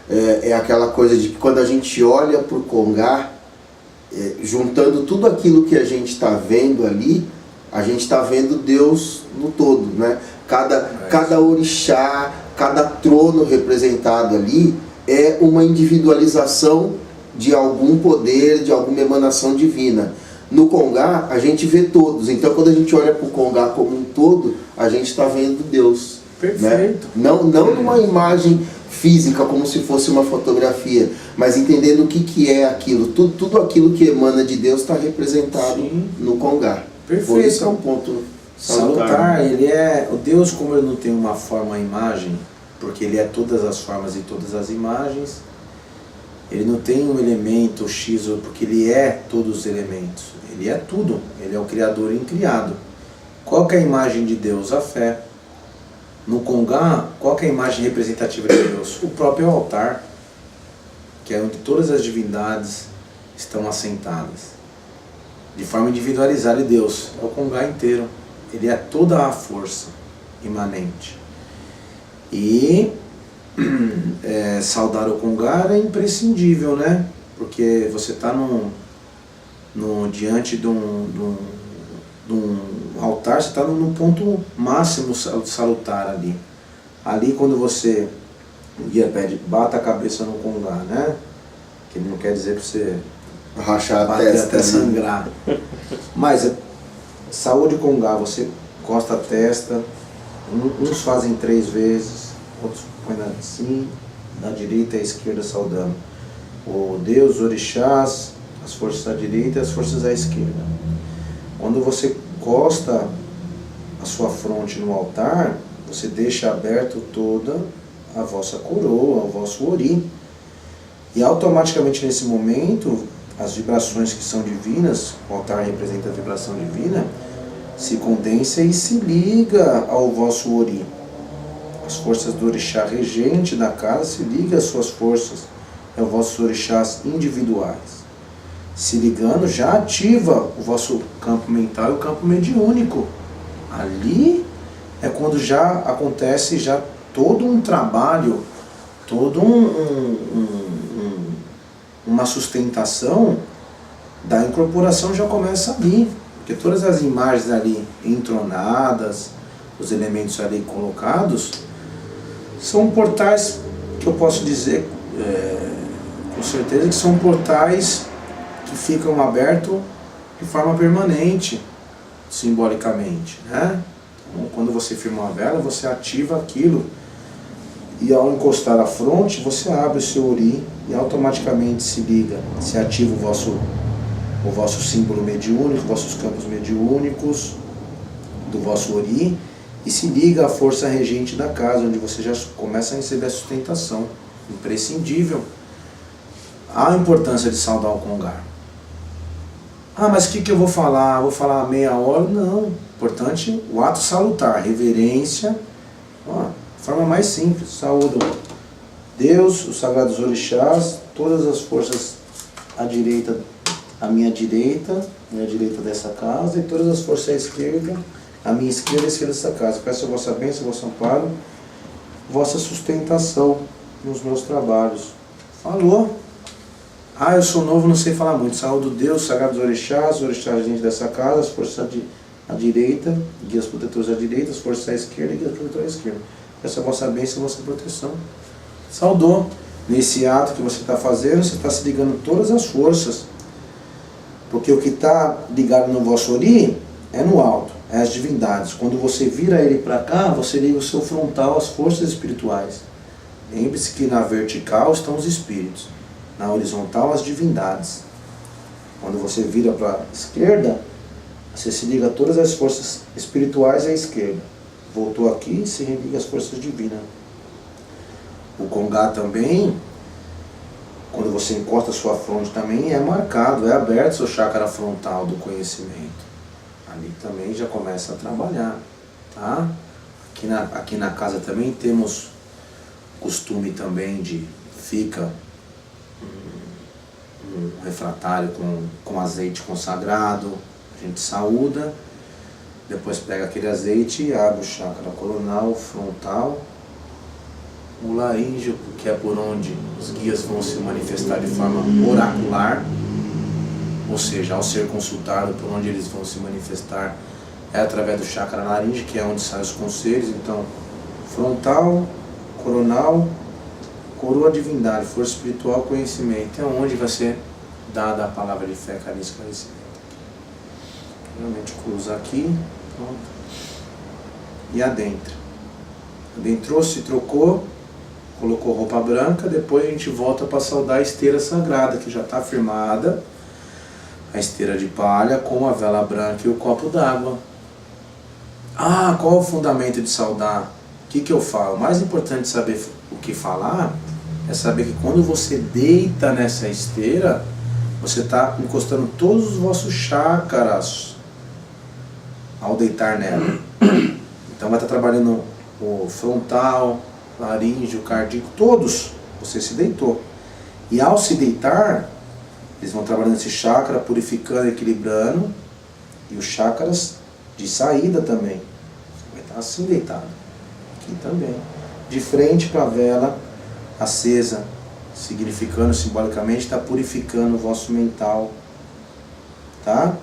é aquela coisa de que quando a gente olha para o Congá, juntando tudo aquilo que a gente está vendo ali, a gente está vendo Deus no todo, né? Cada orixá, cada trono representado ali é uma individualização de algum poder, de alguma emanação divina. No Congá, a gente vê todos. Então, quando a gente olha para o Congá como um todo, a gente está vendo Deus. Perfeito. Né? Não numa imagem física, como se fosse uma fotografia, mas entendendo o que é aquilo. Tudo aquilo que emana de Deus está representado Sim. no Congá. Perfeito. Por isso é um ponto salutar. Ele é o Deus, como ele não tem uma forma, uma imagem, porque ele é todas as formas e todas as imagens. Ele não tem um elemento X, porque ele é todos os elementos. Ele é tudo. Ele é o Criador incriado. Qual que é a imagem de Deus? A fé. No Congá, qual que é a imagem representativa de Deus? O próprio altar, que é onde todas as divindades estão assentadas. De forma individualizada de Deus. É o Congá inteiro. Ele é toda a força imanente. E saudar o Congá é imprescindível, né? Porque você está diante de um altar, você está no ponto máximo salutar ali. Ali quando o guia pede, bata a cabeça no Congá, né? Que ele não quer dizer que você rachar a bater testa até sangrar. Mas saúde Congá, você encosta a testa, uns fazem 3 vezes, outros põem assim, da direita e à esquerda saudando o Deus, os orixás, as forças à direita e as forças à esquerda. Quando você encosta a sua fronte no altar, você deixa aberto toda a vossa coroa, o vosso ori. E automaticamente nesse momento, as vibrações que são divinas, o altar representa a vibração divina, se condensa e se liga ao vosso ori. As forças do orixá regente da casa se ligam às suas forças, aos vossos orixás individuais. Se ligando, já ativa o vosso campo mental e o campo mediúnico. Ali é quando já acontece já todo um trabalho, todo uma sustentação da incorporação já começa ali. Porque todas as imagens ali entronadas, os elementos ali colocados, são portais que eu posso dizer com certeza que são portais que ficam abertos de forma permanente, simbolicamente, né? Então, quando você firma uma vela, você ativa aquilo e ao encostar a fronte, você abre o seu ori e automaticamente se liga, se ativa o vosso símbolo mediúnico, vossos campos mediúnicos do vosso ori e se liga à força regente da casa, onde você já começa a receber a sustentação, imprescindível. Há a importância de saudar o Congá. Ah, mas o que eu vou falar? Vou falar meia hora? Não. Importante o ato salutar, reverência. forma mais simples. Saúdo Deus, os sagrados orixás, todas as forças à direita, à minha direita dessa casa, e todas as forças à esquerda, à minha esquerda e à esquerda dessa casa. Peço a vossa bênção, vosso amparo, vossa sustentação nos meus trabalhos. Falou. Ah, eu sou novo, não sei falar muito. Saúdo Deus, sagrados orixás, os orixás dentro dessa casa, as forças à direita, guias protetores à direita, as forças à esquerda e guias protetores à esquerda. Peço a vossa bênção, vossa proteção. Saudou. Nesse ato que você está fazendo, você está se ligando todas as forças. Porque o que está ligado no vosso ori é no alto, é as divindades. Quando você vira ele para cá, você liga o seu frontal às forças espirituais. Lembre-se que na vertical estão os espíritos, na horizontal as divindades. Quando você vira para a esquerda, você se liga a todas as forças espirituais à esquerda. Voltou aqui e se religa às forças divinas. O Congá também, quando você encosta a sua fronte também, é marcado, é aberto o seu chakra frontal do conhecimento. Ali também já começa a trabalhar, tá? Aqui na casa também temos costume também de fica um refratário com azeite consagrado, a gente saúda, depois pega aquele azeite e abre o chakra coronal, frontal, o laríngeo, que é por onde os guias vão se manifestar de forma oracular, ou seja, ao ser consultado por onde eles vão se manifestar é através do chakra laríngeo, que é onde saem os conselhos. Então, frontal, coronal, coroa divindade, força espiritual, conhecimento, é onde vai ser dada a palavra de fé, carinho e esclarecimento. Realmente cruza aqui, pronto, e adentra. Adentrou, se trocou, colocou roupa branca, depois a gente volta para saudar a esteira sagrada, que já está firmada, a esteira de palha com a vela branca e o copo d'água. Ah, qual é o fundamento de saudar? O que eu falo? O mais importante de saber o que falar é saber que quando você deita nessa esteira, você está encostando todos os vossos chakras ao deitar nela. Então vai estar trabalhando o frontal, laríngeo, cardíaco, todos. Você se deitou. E ao se deitar, eles vão trabalhando esse chakra, purificando, equilibrando, e os chakras de saída também. Você vai estar assim deitado. Aqui também. De frente para a vela acesa, significando simbolicamente, está purificando o vosso mental. Tá?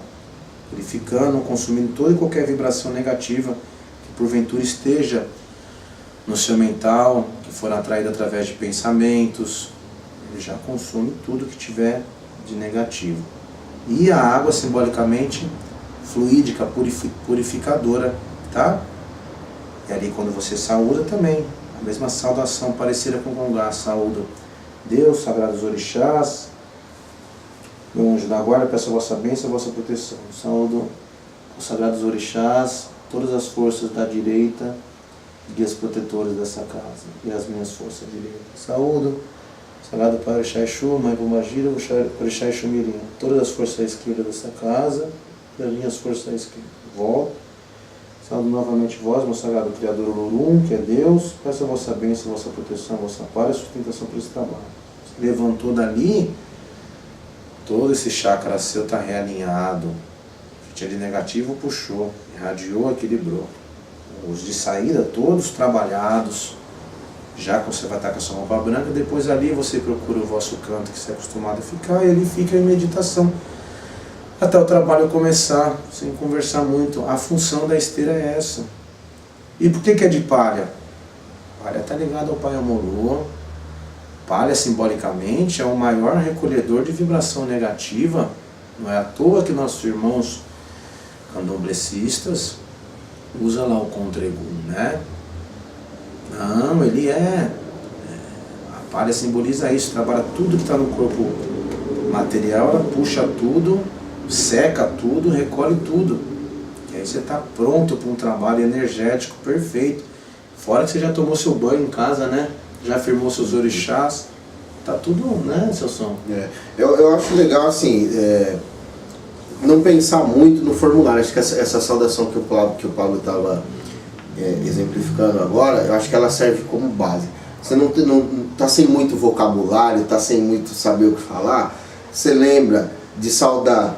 Purificando, consumindo toda e qualquer vibração negativa que porventura esteja no seu mental, que for atraído através de pensamentos. Ele já consome tudo que tiver de negativo. E a água simbolicamente fluídica, purificadora, tá? E ali quando você saúda também, a mesma saudação parecida com o Congá, saúda Deus, sagrados orixás, meu anjo da guarda, peço a vossa bênção, a vossa proteção. Saúdo os sagrados orixás, todas as forças da direita, guias protetores dessa casa, e as minhas forças direitas. Saúdo Sagrado Pai Orixá Exu, Mãe Pombagira, Orixá Exu Mirim, todas as forças à esquerda dessa casa e as minhas forças à esquerda. Volto. Saúdo novamente vós, meu Sagrado Criador Olorum, que é Deus. Peço a vossa bênção, a vossa proteção, a vossa paz e sustentação para esse trabalho. Você levantou dali, todo esse chakra seu está realinhado. O que tinha de negativo puxou, irradiou, equilibrou. Os de saída todos trabalhados. Já que você vai estar com a sua roupa branca, depois ali você procura o vosso canto que você é acostumado a ficar, e ele fica em meditação até o trabalho começar, sem conversar muito. A função da esteira é essa. E por que é de palha? Palha está ligado ao Pai Amorô. Palha simbolicamente é o maior recolhedor de vibração negativa. Não é à toa que nossos irmãos candomblecistas usam lá o Contregum, né? Não, ele a palha simboliza isso, trabalha tudo que está no corpo material, ela puxa tudo, seca tudo, recolhe tudo. E aí você está pronto para um trabalho energético perfeito. Fora que você já tomou seu banho em casa, né? Já firmou seus orixás. Tá tudo, né, seu som? Eu acho legal, assim, não pensar muito no formulário. Acho que essa saudação que o Pablo estava exemplificando agora, eu acho que ela serve como base. Você não está sem muito vocabulário, está sem muito saber o que falar, você lembra de saudar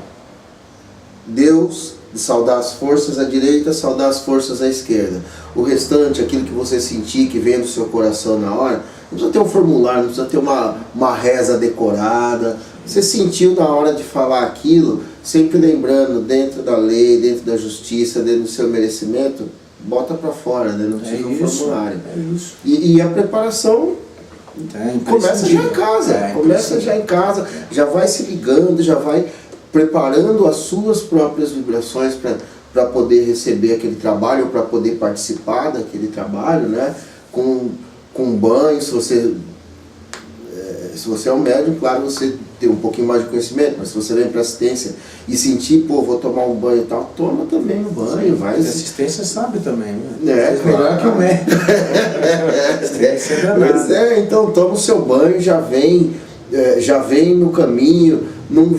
Deus, de saudar as forças à direita, saudar as forças à esquerda. O restante, aquilo que você sentir, que vem do seu coração na hora, não precisa ter um formulário, não precisa ter uma reza decorada. Você sentiu na hora de falar aquilo, sempre lembrando, dentro da lei, dentro da justiça, dentro do seu merecimento, bota para fora, né? Não precisa um formulário. E a preparação começa já em casa, começa já em casa, já vai se ligando, já vai preparando as suas próprias vibrações para poder receber aquele trabalho, para poder participar daquele trabalho, né? Com banho, se você é um médium, claro, você tem um pouquinho mais de conhecimento, mas se você vem para assistência e sentir, pô, vou tomar um banho e tal, toma também um banho, vai. A assistência sabe também, né? Melhor claro. Que o médico. Pois então toma o seu banho, já vem no caminho, não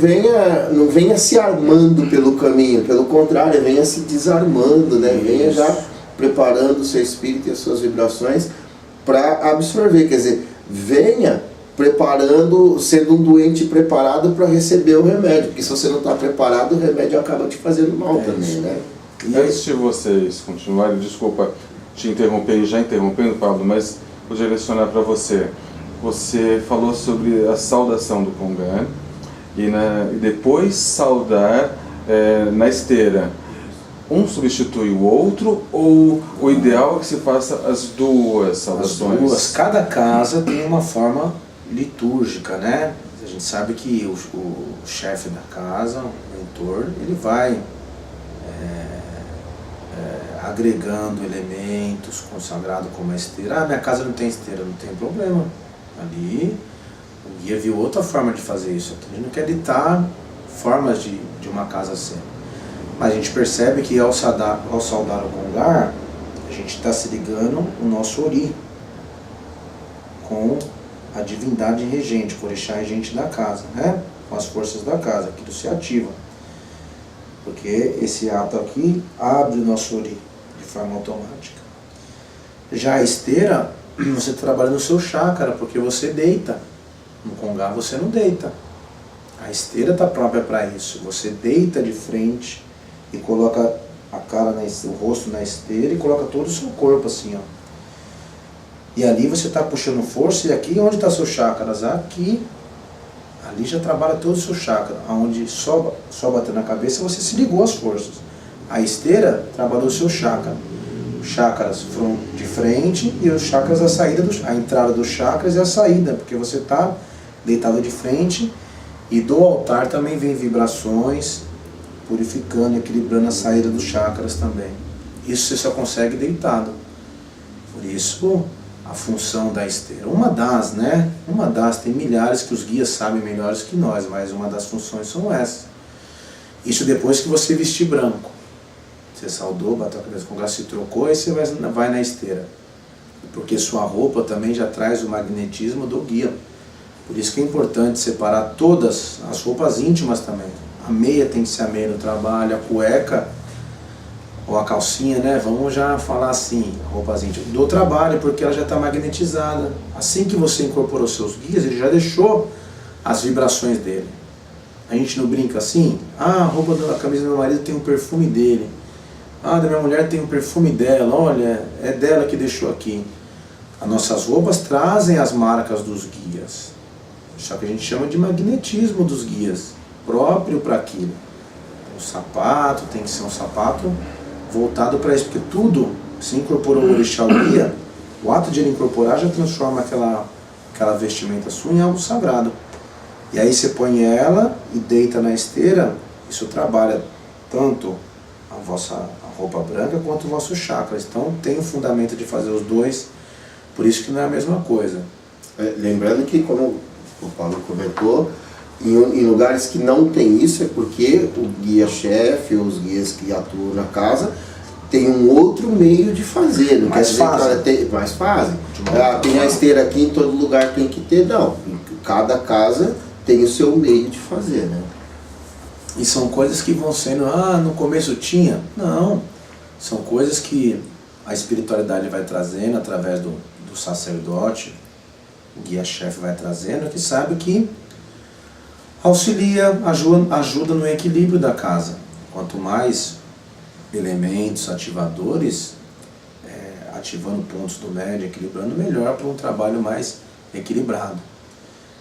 venha se armando pelo caminho, pelo contrário, venha se desarmando, né? Venha já preparando o seu espírito e as suas vibrações para absorver, quer dizer, venha preparando, sendo um doente preparado para receber o remédio, porque se você não está preparado, o remédio acaba te fazendo mal também, né? E antes de vocês continuarem, desculpa te interromper e já interrompendo, Pablo, mas vou direcionar para você. Você falou sobre a saudação do Kongan e depois saudar na esteira. Um substitui o outro ou o ideal é que se faça as duas saudações? As duas. Cada casa tem uma forma litúrgica, né? A gente sabe que o chefe da casa, o mentor, ele vai agregando elementos consagrados como a esteira. Minha casa não tem esteira, não tem problema. Ali o guia viu outra forma de fazer isso. A gente não quer ditar formas de uma casa ser. Mas a gente percebe que ao saudar o Kongar, a gente está se ligando o nosso Ori com a divindade regente, o orixá regente da casa, né? Com as forças da casa, aquilo se ativa. Porque esse ato aqui abre o nosso Ori de forma automática. Já a esteira, você trabalha no seu chácara, porque você deita. No Kongar você não deita. A esteira está própria para isso. Você deita de frente e coloca a cara, o rosto na esteira e coloca todo o seu corpo assim, ó. E ali você está puxando força, e aqui onde está seus chakras? Aqui, ali já trabalha todo o seu chakra. Onde só bater na cabeça, você se ligou às forças. A esteira trabalhou o seu chakra. Os chakras de frente e os chakras da saída, a entrada dos chakras e a saída, porque você está deitado de frente, e do altar também vem vibrações, purificando e equilibrando a saída dos chakras também. Isso você só consegue deitado. Por isso, a função da esteira. Uma das, tem milhares que os guias sabem melhores que nós, mas uma das funções são essas. Isso depois que você vestir branco. Você saudou, bateu a cabeça com o braço, se trocou, aí você vai na esteira. Porque sua roupa também já traz o magnetismo do guia. Por isso que é importante separar todas as roupas íntimas também. A meia tem que ser a meia no trabalho, a cueca ou a calcinha, né? Vamos já falar assim, roupas íntimas do trabalho, porque ela já está magnetizada. Assim que você incorporou seus guias, ele já deixou as vibrações dele. A gente não brinca assim, a camisa do meu marido tem um perfume dele, da minha mulher tem um perfume dela, olha, é dela que deixou aqui. As nossas roupas trazem as marcas dos guias, só que a gente chama de magnetismo dos guias, próprio para aquilo. O sapato tem que ser um sapato voltado para isso, porque tudo se incorporou o orixá, o guia, o ato de ele incorporar já transforma aquela vestimenta sua em algo sagrado. E aí você põe ela e deita na esteira, isso trabalha tanto a roupa branca quanto o vosso chakras. Então tem o fundamento de fazer os dois, por isso que não é a mesma coisa. Lembrando que, como o Paulo comentou, em lugares que não tem isso, é porque o guia-chefe ou os guias que atuam na casa tem um outro meio de fazer, não mais quer dizer que mais fazem. Tem a esteira aqui, em todo lugar tem que ter, não. Cada casa tem o seu meio de fazer, né? E são coisas que vão sendo, no começo tinha? Não. São coisas que a espiritualidade vai trazendo através do sacerdote, o guia-chefe vai trazendo, que sabe que auxilia, ajuda no equilíbrio da casa. Quanto mais elementos ativadores, ativando pontos do médium, equilibrando, melhor para um trabalho mais equilibrado.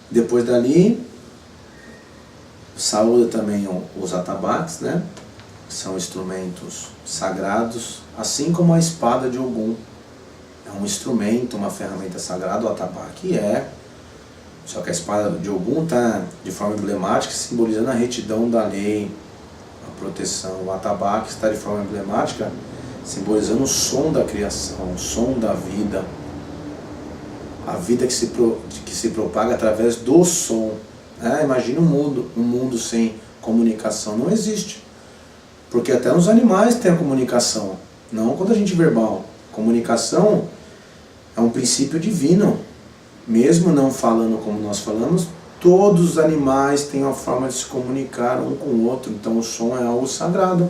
Depois dali, saúda também os atabaques, né? São instrumentos sagrados, assim como a espada de Ogum. É um instrumento, uma ferramenta sagrada, o atabaque só que a espada de Ogum está de forma emblemática, simbolizando a retidão da lei, a proteção. O atabaque está de forma emblemática, simbolizando o som da criação, o som da vida, a vida que se propaga através do som. Imagina um mundo sem comunicação, não existe. Porque até nos animais tem a comunicação, não quando a gente verbal. Comunicação é um princípio divino. Mesmo não falando como nós falamos, todos os animais têm uma forma de se comunicar um com o outro. Então o som é algo sagrado.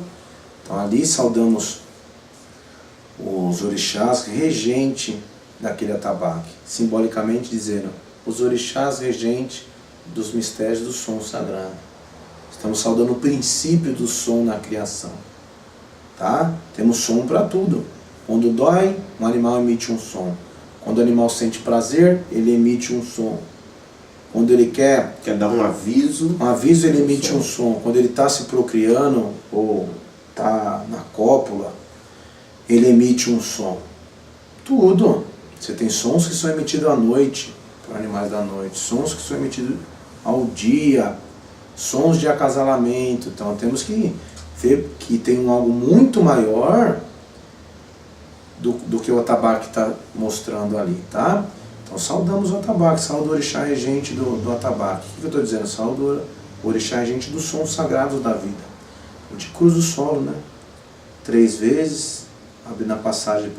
Então ali saudamos os orixás regente daquele atabaque, simbolicamente dizendo, os orixás regente dos mistérios do som sagrado. Estamos saudando o princípio do som na criação. Tá? Temos som para tudo. Quando dói, um animal emite um som. Quando o animal sente prazer, ele emite um som. Quando ele quer dar um aviso, ele emite um som. Quando ele está se procriando ou está na cópula, ele emite um som. Tudo. Você tem sons que são emitidos à noite, para animais da noite, sons que são emitidos ao dia, sons de acasalamento. Então temos que ver que tem algo muito maior do que o atabaque está mostrando ali, tá? Então saudamos o atabaque, saudo o orixá regente do atabaque. O que eu estou dizendo? Saudo o orixá regente dos sons sagrados da vida. A gente cruza o solo, né? 3 vezes, abrindo a passagem,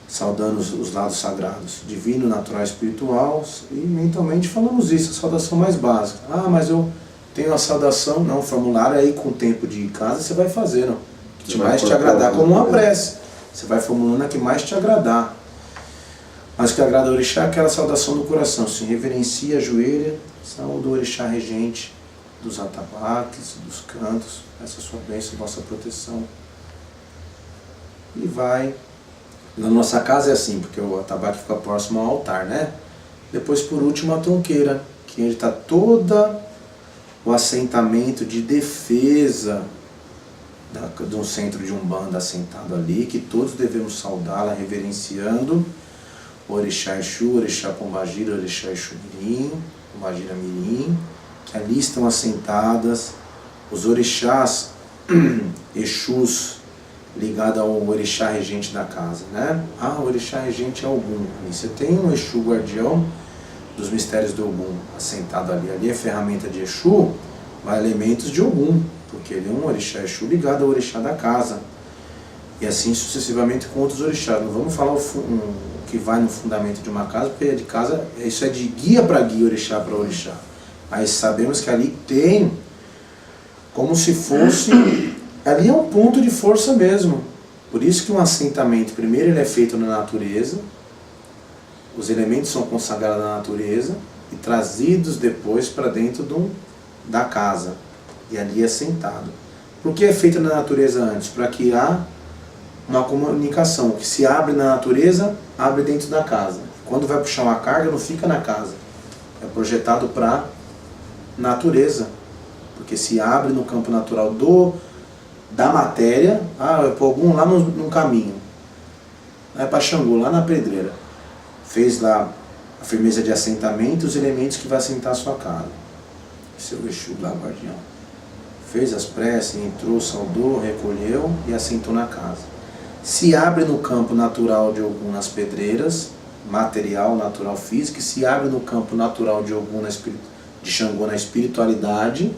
saudando os lados sagrados, divino, natural e espiritual, e mentalmente falamos isso, a saudação mais básica. Mas eu tenho a saudação, não, o formulário aí com o tempo de casa você vai fazendo, que mais te agradar, como uma prece. Você vai formulando a que mais te agradar. Mas o que agrada ao orixá é aquela saudação do coração. Se reverencia, ajoelha, saúde o orixá regente dos atabaques, dos cantos, essa sua bênção, nossa proteção. E vai. Na nossa casa é assim, porque o atabaque fica próximo ao altar, né? Depois, por último, a tronqueira, que está todo o assentamento de defesa de um centro de Umbanda assentado ali, que todos devemos saudá-la, reverenciando o Orixá Exu, Orixá Pombagira, Orixá Exu Mirim, Pombagira Mirim, que ali estão assentadas os orixás Exus ligados ao orixá regente da casa, né? O orixá regente é Ogum. Ali você tem um Exu guardião dos mistérios do Ogum assentado ali. Ali é ferramenta de Exu, vai elementos de Ogum, porque ele é um orixá Exu ligado ao orixá da casa. E assim sucessivamente com outros orixás. Não vamos falar o que vai no fundamento de uma casa, porque de casa, isso é de guia para guia, orixá para orixá. Mas sabemos que ali tem como se fosse... Ali é um ponto de força mesmo. Por isso que um assentamento, primeiro ele é feito na natureza, os elementos são consagrados na natureza e trazidos depois para dentro da casa. E ali é sentado. Por que é feito na natureza antes? Para que há uma comunicação. O que se abre na natureza, abre dentro da casa. Quando vai puxar uma carga, não fica na casa. É projetado para natureza. Porque se abre no campo natural da matéria, eu pôr algum lá no caminho. Vai para Xangô, lá na pedreira. Fez lá a firmeza de assentamento, os elementos que vai assentar a sua casa. Seu Exu lá, guardião. Fez as preces, entrou, saudou, recolheu e assentou na casa. Se abre no campo natural de Ogum nas pedreiras, material, natural, físico, e se abre no campo natural de Ogum, de Xangô na espiritualidade,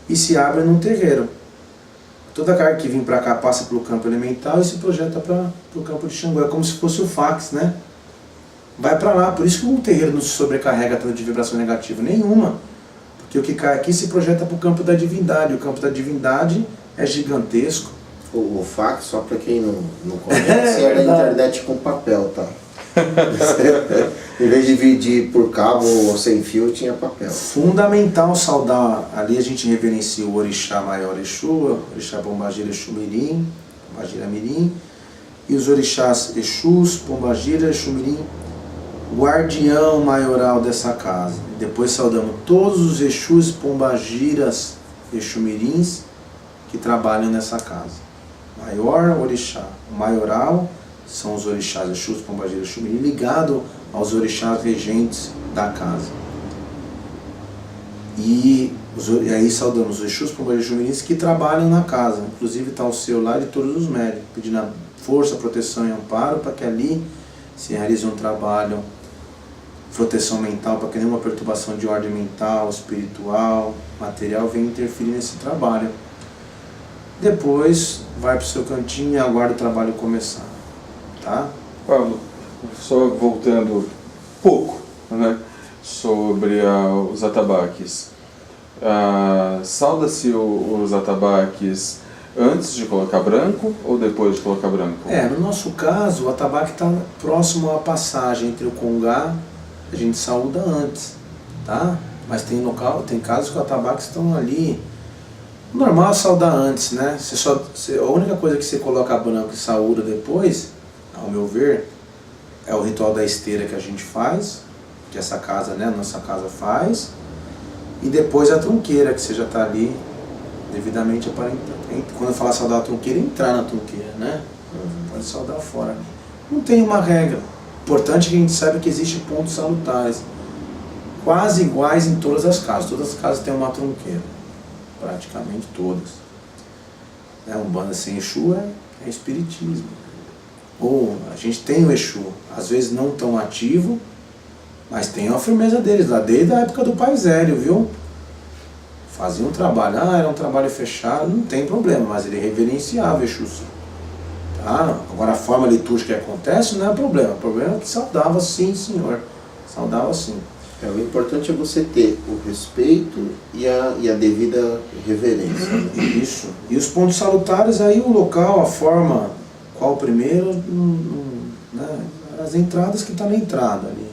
e se abre num terreiro. Toda carga que vem para cá passa pelo campo elemental e se projeta para o campo de Xangô. É como se fosse o fax, né? Vai para lá. Por isso que o terreiro não se sobrecarrega tanto de vibração negativa. Nenhuma. Porque o que cai aqui se projeta para o campo da divindade. O campo da divindade é gigantesco. O fax, só para quem não conhece, era a internet com papel, tá? Em vez de dividir por cabo ou sem fio, tinha papel. Fundamental saudar, ali a gente reverencia o Orixá Maior Exu, Orixá Pombagira Exu Mirim, Pombagira Mirim, e os Orixás Exus, Pombagira, Exu Mirim, guardião maioral dessa casa. Depois saudamos todos os Exus, Pombagiras, Exu Mirins que trabalham nessa casa. Maior Orixá, o maioral são os Orixás Exus, Pombagira, Exu Mirim, ligado aos Orixás regentes da casa. E aí saudamos os Exus, Pombagira, Exu Mirim que trabalham na casa. Inclusive está o seu lá de todos os médios, pedindo força, proteção e amparo para que ali se realize um trabalho, proteção mental, para que nenhuma perturbação de ordem mental, espiritual, material venha interferir nesse trabalho. Depois vai para o seu cantinho e aguarda o trabalho começar, tá? Pablo, só voltando pouco, né, sobre os atabaques. Sauda-se os atabaques antes de colocar branco ou depois de colocar branco? No nosso caso, o atabaque está próximo à passagem entre o congá, a gente saúda antes, tá? Mas tem casos que o atabaque estão ali. O normal é saudar antes, né? A única coisa que você coloca branco e saúda depois, ao meu ver, é o ritual da esteira que a gente faz, que essa casa, né, nossa casa faz, e depois a trunqueira, que você já está ali devidamente aparentando. Quando eu falar saudar a trunqueira, entrar na trunqueira, né? Pode saudar fora. Não tem uma regra. Importante que a gente saiba que existem pontos salutares, quase iguais em todas as casas. Todas as casas têm uma trunqueira, praticamente todas. Umbanda sem Exu é espiritismo. Ou a gente tem o Exu, às vezes não tão ativo, mas tem a firmeza deles lá desde a época do Pai Zélio, viu? Fazia um trabalho, era um trabalho fechado, não tem problema, mas ele reverenciava Exu. Tá? Agora a forma litúrgica que acontece não é problema, o problema é que saudava sim, senhor, saudava sim. O importante é você ter o respeito e a devida reverência. Né? Isso. E os pontos salutares, aí o local, a forma, qual o primeiro, né? As entradas que estão na entrada ali.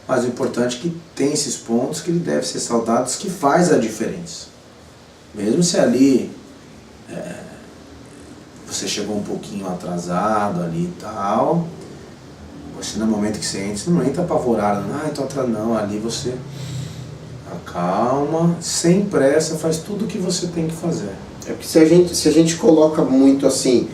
Mas o importante é que tem esses pontos que ele deve ser saudados, que faz a diferença. Mesmo se ali você chegou um pouquinho atrasado ali e tal, você no momento que você entra, você não entra apavorado, estou atrasado, não, ali você acalma, sem pressa, faz tudo o que você tem que fazer. É porque se a gente coloca muito assim,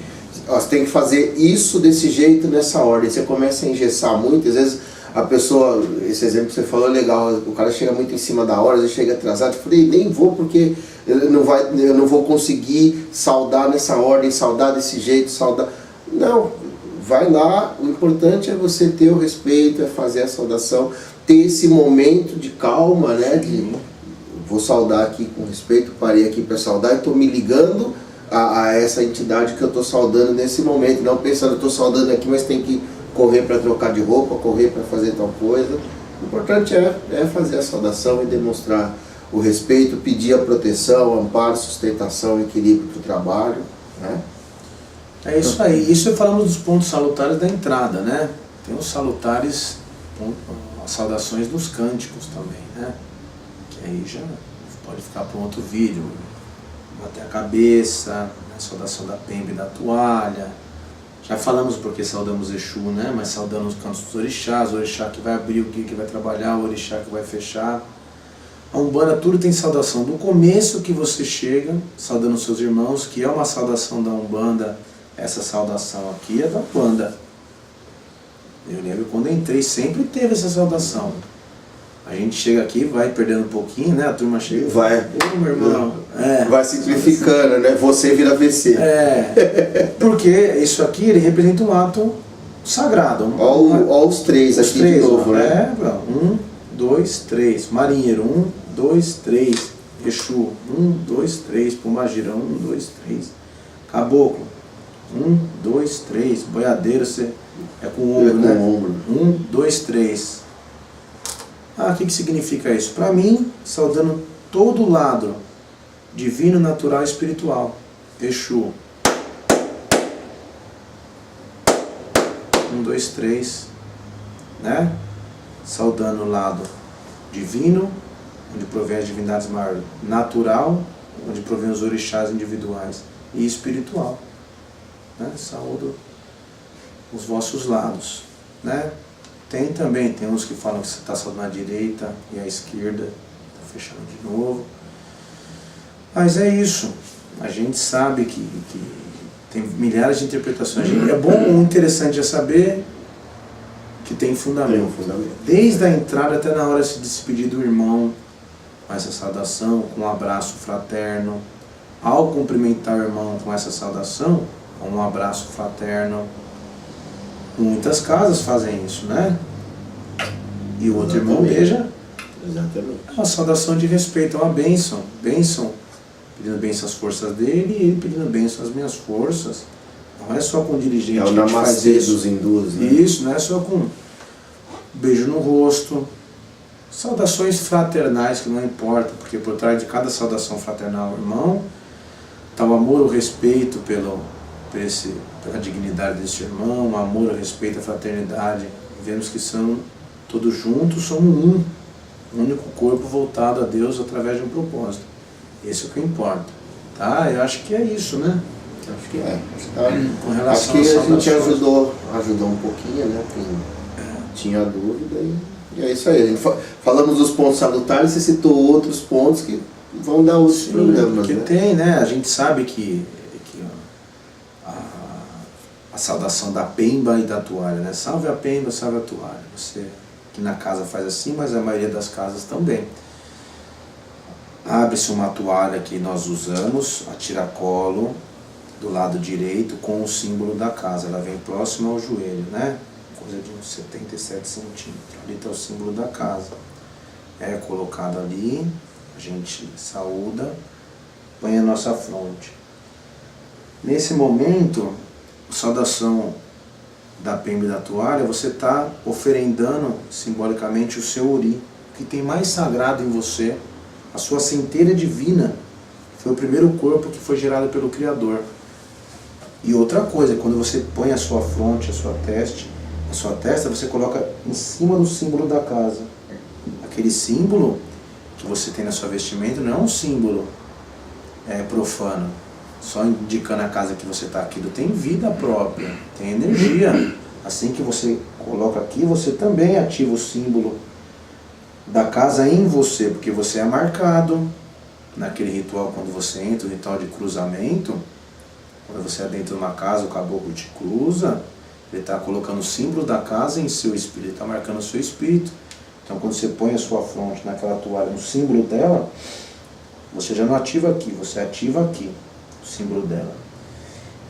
você tem que fazer isso desse jeito, nessa ordem, você começa a engessar muito, às vezes a pessoa, esse exemplo que você falou é legal, o cara chega muito em cima da hora, às vezes chega atrasado, eu falei, nem vou porque eu não vou conseguir saudar nessa ordem, saudar desse jeito, saudar... Não, vai lá, o importante é você ter o respeito, é fazer a saudação, ter esse momento de calma, né, de vou saudar aqui com respeito, parei aqui para saudar e estou me ligando a essa entidade que eu estou saudando nesse momento, não pensando, estou saudando aqui, mas tem que correr para trocar de roupa, correr para fazer tal coisa. O importante é fazer a saudação e demonstrar o respeito, pedir a proteção, amparo, sustentação, equilíbrio para o trabalho, né? É isso aí. Isso falamos dos pontos salutares da entrada, né? Tem os salutares, as saudações dos cânticos também, né? Que aí já pode ficar para um outro vídeo. Bater a cabeça, né? Saudação da pembe e da toalha. Já falamos porque saudamos Exu, né? Mas saudamos os cantos dos orixás, o orixá que vai abrir, o que vai trabalhar, o orixá que vai fechar. A Umbanda tudo tem saudação. Do começo que você chega, saudando seus irmãos, que é uma saudação da Umbanda, essa saudação aqui é da Umbanda. Eu lembro quando eu entrei, sempre teve essa saudação. A gente chega aqui, vai perdendo um pouquinho, né? A turma chega e vai, meu irmão. Vai simplificando, né? Você vira VC. Porque isso aqui ele representa um ato sagrado. Olha os três aqui de novo, né? 1, 2, 3. Marinheiro, 1, 2, 3. Exu, 1, 2, 3. Pombagira, 1, 2, 3. Caboclo, 1, 2, 3. Boiadeiro, você é com o ombro, né? 1, 2, 3. O que significa isso? Para mim, saudando todo o lado divino, natural e espiritual. Exu. 1, 2, 3, né? Saudando o lado divino, onde provém as divindades maiores, natural, onde provém os orixás individuais, e espiritual, né? Saúdo os vossos lados, né? Tem uns que falam que você está saudando a direita e a esquerda, está fechando de novo. Mas é isso, a gente sabe que tem milhares de interpretações. É bom, o interessante é saber que tem fundamento. Desde a entrada até na hora de se despedir do irmão, com essa saudação, com um abraço fraterno. Ao cumprimentar o irmão com essa saudação, com um abraço fraterno. Muitas casas fazem isso, né? E o outro irmão beija. Exatamente. É uma saudação de respeito, é uma bênção. Bênção. Pedindo bênção às forças dele e ele pedindo bênção às minhas forças. Não é só com dirigente É o que a gente faz namastê isso. dos hindus, né? Isso, não é só com beijo no rosto. Saudações fraternais, que não importa, porque por trás de cada saudação fraternal, irmão, está o amor, o respeito pela dignidade desse irmão, o amor, o respeito, a fraternidade. Vemos que são todos juntos, somos um único corpo voltado a Deus através de um propósito. Esse é o que importa. Tá? Eu acho que é isso, né? Acho que é. Com relação Acho que às a gente saudações. ajudou um pouquinho, né? Quem tinha dúvida e é isso aí. A gente falamos dos pontos salutares, você citou outros pontos que vão dar outros programas, Porque né? tem, né? A gente sabe que a saudação da pemba e da toalha, né? Salve a pemba, salve a toalha. Você que na casa faz assim, mas a maioria das casas também. Abre-se uma toalha que nós usamos, a tiracolo, do lado direito, com o símbolo da casa. Ela vem próxima ao joelho, né? Coisa de uns 77 centímetros. Ali está o símbolo da casa. É colocado ali, a gente saúda, põe a nossa fronte. Nesse momento, saudação da pemba e da toalha, você está oferendando simbolicamente o seu ori, o que tem mais sagrado em você, a sua centelha divina, foi o primeiro corpo que foi gerado pelo Criador. E outra coisa, quando você põe a sua fronte, a sua testa, você coloca em cima do símbolo da casa. Aquele símbolo que você tem na sua vestimenta não é um símbolo profano, só indicando a casa que você está. Aquilo tem vida própria, tem energia. Assim que você coloca aqui, você também ativa o símbolo da casa em você, porque você é marcado naquele ritual. Quando você entra, o ritual de cruzamento, quando você adentra uma casa, o caboclo te cruza, ele está colocando o símbolo da casa em seu espírito, ele está marcando o seu espírito. Então quando você põe a sua fronte naquela toalha, no símbolo dela, você já não ativa aqui, você ativa aqui o símbolo dela.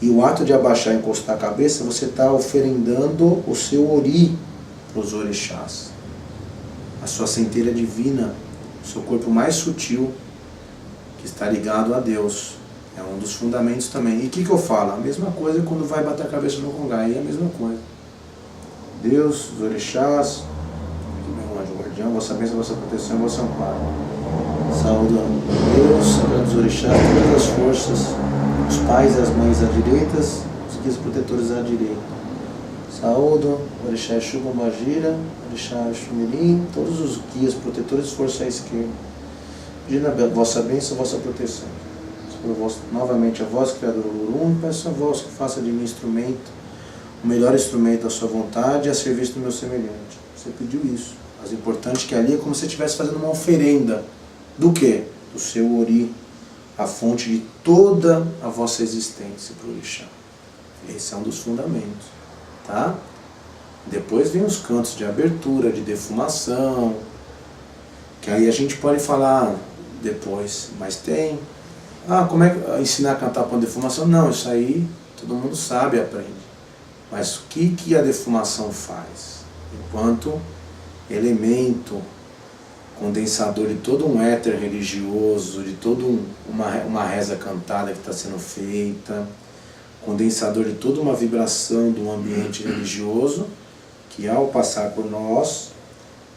E o ato de abaixar e encostar a cabeça, você está oferendando o seu ori para os orixás, a sua centelha divina, o seu corpo mais sutil, que está ligado a Deus. É um dos fundamentos também. E o que eu falo? A mesma coisa quando vai bater a cabeça no congá, é a mesma coisa. Deus, os orixás, meu anjo guardião, vossa bênção, vossa proteção, vosso amparo. Saúde a Deus, sagrados orixás, todas as forças, os pais e as mães à direita, os guias protetores à direita. Saúdo, orixá Exu Pombagira, orixá Exu Mirim, todos os guias protetores, força à esquerda. Pedindo a vossa bênção, vossa proteção. Novamente a vós, Criador Olorum, peço a vós que faça de mim instrumento, o melhor instrumento da sua vontade a serviço do meu semelhante. Você pediu isso. Mas o importante é que ali é como se você estivesse fazendo uma oferenda. Do quê? Do seu ori, a fonte de toda a vossa existência para o orixá. Esse é um dos fundamentos. Tá? Depois vem os cantos de abertura, de defumação, que aí a gente pode falar depois, mas tem. Como é que ensinar a cantar com defumação? Não, isso aí todo mundo sabe e aprende. Mas o que a defumação faz? Enquanto elemento condensador de todo um éter religioso, de toda uma reza cantada que está sendo feita, condensador de toda uma vibração do ambiente religioso, que ao passar por nós,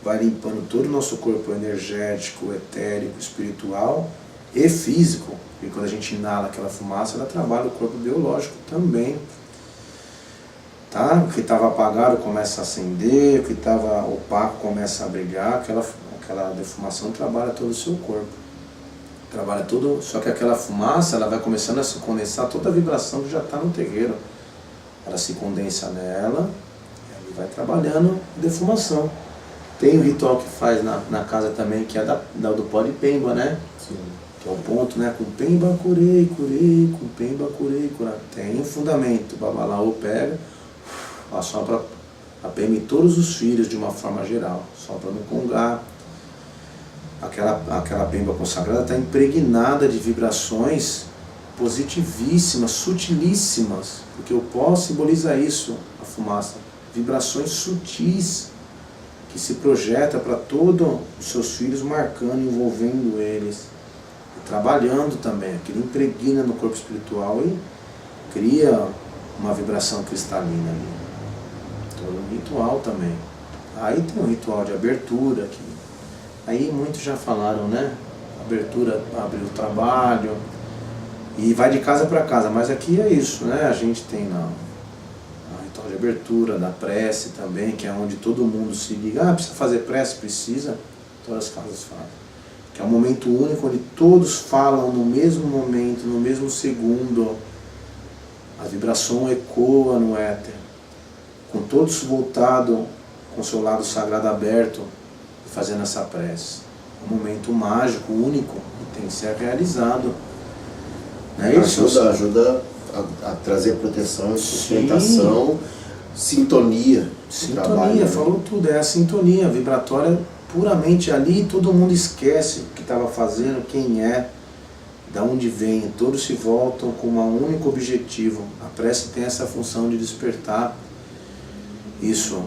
vai limpando todo o nosso corpo energético, etérico, espiritual e físico. E quando a gente inala aquela fumaça, ela trabalha o corpo biológico também. tá? O que estava apagado começa a acender, o que estava opaco começa a brilhar, aquela defumação trabalha todo o seu corpo. Trabalha tudo, só que aquela fumaça ela vai começando a se condensar, toda a vibração que já está no terreiro. Ela se condensa nela e vai trabalhando a defumação. Tem o ritual que faz na casa também, que é do pó de pemba, né? Sim. Que é o ponto, né? Com pemba curei, curei, com pemba curei, curei. Tem um fundamento, o babalaô pega, assopra a pemba em todos os filhos de uma forma geral, sopra no congá. Aquela pemba consagrada está impregnada de vibrações positivíssimas, sutilíssimas, porque o pó simboliza isso, a fumaça, vibrações sutis que se projeta para todos os seus filhos, marcando, envolvendo eles, e trabalhando também, aquilo impregna no corpo espiritual e cria uma vibração cristalina ali. Todo um ritual também. Aí tem um ritual de abertura, que aí muitos já falaram, né? Abertura, abrir o trabalho, e vai de casa para casa, mas aqui é isso, né? A gente tem o ritual de abertura, da prece também, que é onde todo mundo se liga. Precisa fazer prece? Precisa. Todas as casas fazem. Que é um momento único, onde todos falam no mesmo momento, no mesmo segundo. A vibração ecoa no éter, com todos voltados, com o seu lado sagrado aberto, fazendo essa prece. Um momento mágico, único, que tem que ser realizado. Não é isso? Ajuda a trazer proteção, sustentação, sintonia. Sintonia, falou tudo, é a sintonia vibratória puramente ali, todo mundo esquece o que estava fazendo, quem é, da onde vem, todos se voltam com um único objetivo. A prece tem essa função de despertar isso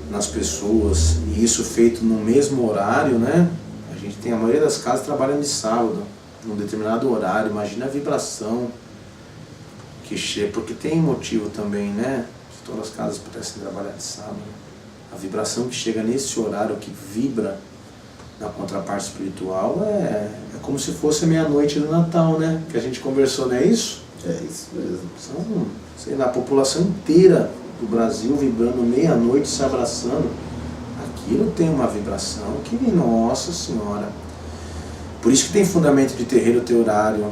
nas pessoas, e isso feito no mesmo horário, né? A gente tem a maioria das casas trabalhando de sábado, num determinado horário. Imagina a vibração que chega, porque tem motivo também, né? Se todas as casas pudessem trabalhar de sábado, a vibração que chega nesse horário, que vibra na contraparte espiritual, é como se fosse meia-noite do Natal, né? Que a gente conversou, não é isso? É isso mesmo. São, sei lá, a população inteira do Brasil vibrando meia-noite, se abraçando. Aquilo tem uma vibração que, nossa senhora. Por isso que tem fundamento de terreiro ter horário,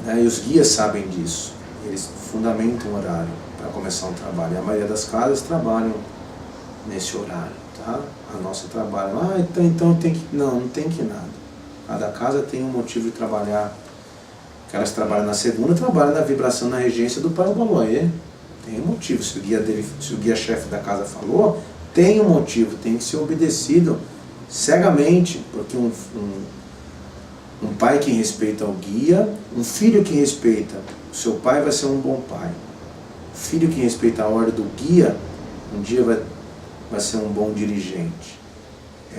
né? E os guias sabem disso. Eles fundamentam o horário para começar um trabalho. E a maioria das casas trabalham nesse horário, tá? A nossa trabalha. Então tem que... Não tem que nada. Cada casa tem um motivo de trabalhar. Aquelas que trabalham na segunda, trabalham na vibração, na regência do Pai Obaloê. Tem um motivo. Se o guia-chefe da casa falou, tem um motivo, tem que ser obedecido cegamente, porque um pai que respeita o guia, um filho que respeita o seu pai vai ser um bom pai. O filho que respeita a ordem do guia, um dia vai ser um bom dirigente.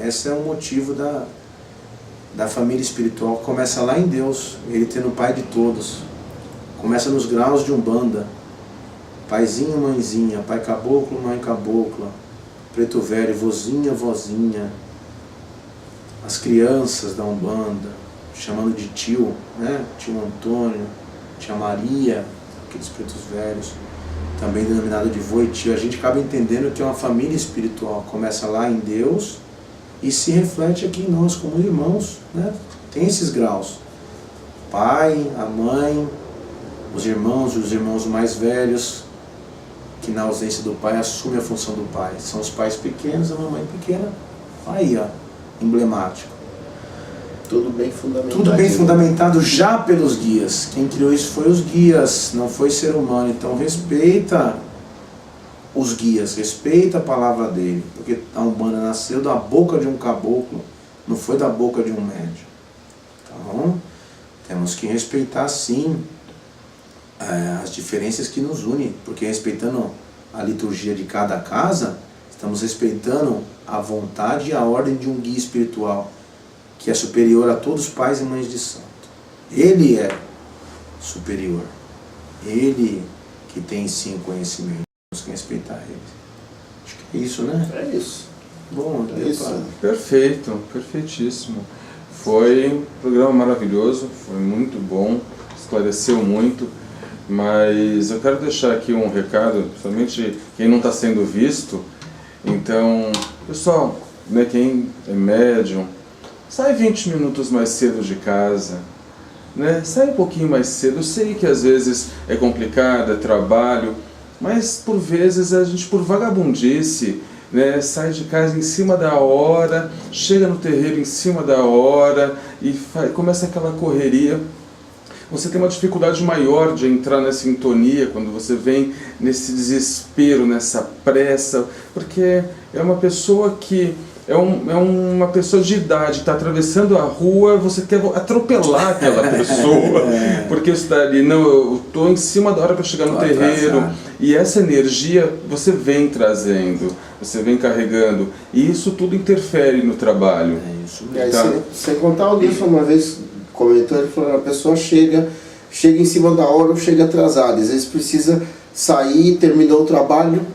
Esse é o motivo da família espiritual, que começa lá em Deus, ele tendo o pai de todos. Começa nos graus de Umbanda. Paizinho, mãezinha, pai caboclo, mãe cabocla, preto velho, vozinha, vozinha, as crianças da Umbanda, chamando de tio, né? Tio Antônio, tia Maria, aqueles pretos velhos, também denominado de vô e tio. A gente acaba entendendo que é uma família espiritual, começa lá em Deus e se reflete aqui em nós como irmãos, né? Tem esses graus, o pai, a mãe, os irmãos mais velhos, que na ausência do pai assume a função do pai. São os pais pequenos, a mamãe pequena. Aí, ó, emblemático. Tudo bem fundamentado. Tudo bem fundamentado já pelos guias. Quem criou isso foi os guias, não foi ser humano. Então respeita os guias, respeita a palavra dele. Porque a Umbanda nasceu da boca de um caboclo, não foi da boca de um médium. Então, temos que respeitar sim as diferenças que nos unem, porque respeitando a liturgia de cada casa, estamos respeitando a vontade e a ordem de um guia espiritual, que é superior a todos os pais e mães de santo. Ele é superior. Ele que tem sim conhecimento. Temos que respeitar ele. Acho que é isso, né? É isso. Bom, É isso. Perfeito, perfeitíssimo. Foi um programa maravilhoso, foi muito bom, esclareceu muito. mas eu quero deixar aqui um recado, principalmente quem não está sendo visto. Então, pessoal, né, quem é médium, sai 20 minutos mais cedo de casa, né? Sai um pouquinho mais cedo. Eu sei que às vezes é complicado, é trabalho, mas por vezes a gente, por vagabundice, né, sai de casa em cima da hora, chega no terreiro em cima da hora e começa aquela correria. Você tem uma dificuldade maior de entrar nessa sintonia quando você vem nesse desespero, nessa pressa, porque é uma pessoa que é uma pessoa de idade que está atravessando a rua, você quer atropelar aquela pessoa, porque você está ali, não, eu estou em cima da hora para chegar no terreiro, e essa energia você vem trazendo, você vem carregando, e isso tudo interfere no trabalho. É isso mesmo. Tá? Sem contar, o Nilson uma vez comentou, ele falou, a pessoa chega em cima da hora ou chega atrasada, às vezes precisa sair, terminou o trabalho,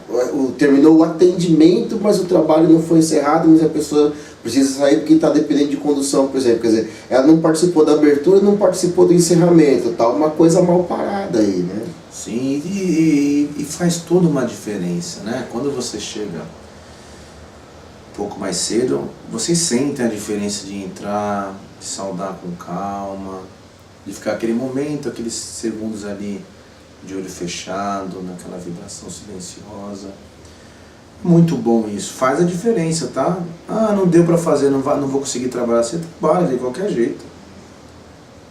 terminou o atendimento, mas o trabalho não foi encerrado, mas a pessoa precisa sair porque está dependendo de condução, por exemplo. Quer dizer, ela não participou da abertura, não participou do encerramento, tá uma coisa mal parada aí, né? Sim, e faz toda uma diferença, né? Quando você chega um pouco mais cedo, você sente a diferença de entrar, de saudar com calma, de ficar aquele momento, aqueles segundos ali de olho fechado, naquela vibração silenciosa. Muito bom isso, faz a diferença, tá? Ah, não deu para fazer, não vou conseguir trabalhar, você trabalha de qualquer jeito.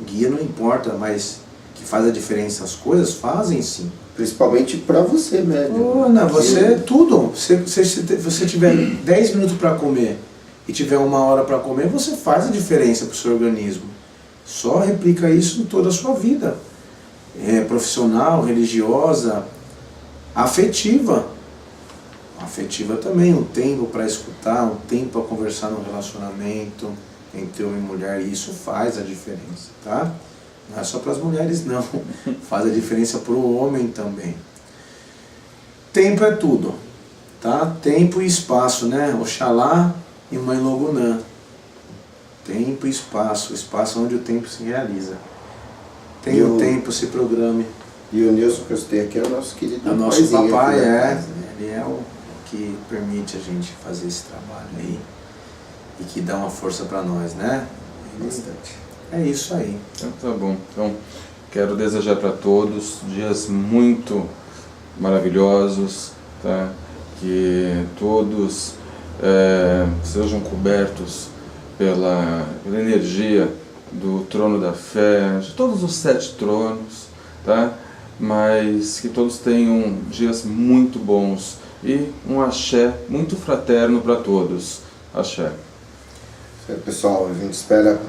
Guia não importa, mas que faz a diferença, as coisas fazem sim. Principalmente para você, médium. Não, você, tudo. Se você tiver 10 minutos para comer e tiver 1 hora para comer, você faz a diferença para o seu organismo. Só replica isso em toda a sua vida. Profissional, religiosa, afetiva. Afetiva também, um tempo para escutar, um tempo para conversar no relacionamento entre homem e mulher, isso faz a diferença, tá? Não é só para as mulheres não, faz a diferença para o homem também. Tempo é tudo, tá? Tempo e espaço, né? Oxalá e Mãe Logunã. Tempo e espaço, o espaço onde o tempo se realiza. Tem o tempo, se programe. E o Nilson que eu estou aqui é o nosso querido o nosso papai, né? ele é o que permite a gente fazer esse trabalho aí e que dá uma força para nós, né? Bastante. É isso aí. Então tá bom. Então quero desejar para todos dias muito maravilhosos, tá? Que todos sejam cobertos pela energia do trono da fé, de todos os 7 tronos, tá? Mas que todos tenham dias muito bons e um axé muito fraterno para todos. Axé. Pessoal, a gente espera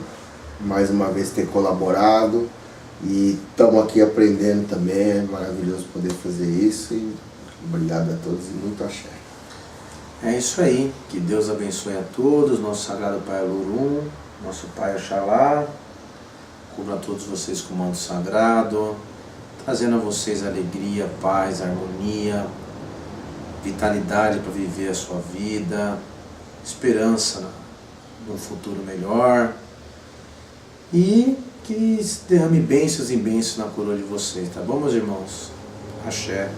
mais uma vez ter colaborado e estamos aqui aprendendo também, é maravilhoso poder fazer isso e obrigado a todos e muito axé. É isso aí, que Deus abençoe a todos, nosso Sagrado Pai Olorum, nosso Pai Oxalá, cubra todos vocês com o manto sagrado, trazendo a vocês alegria, paz, harmonia, vitalidade para viver a sua vida, esperança num futuro melhor e que derrame bênçãos e bênçãos na coroa de vocês, tá bom, meus irmãos? Axé.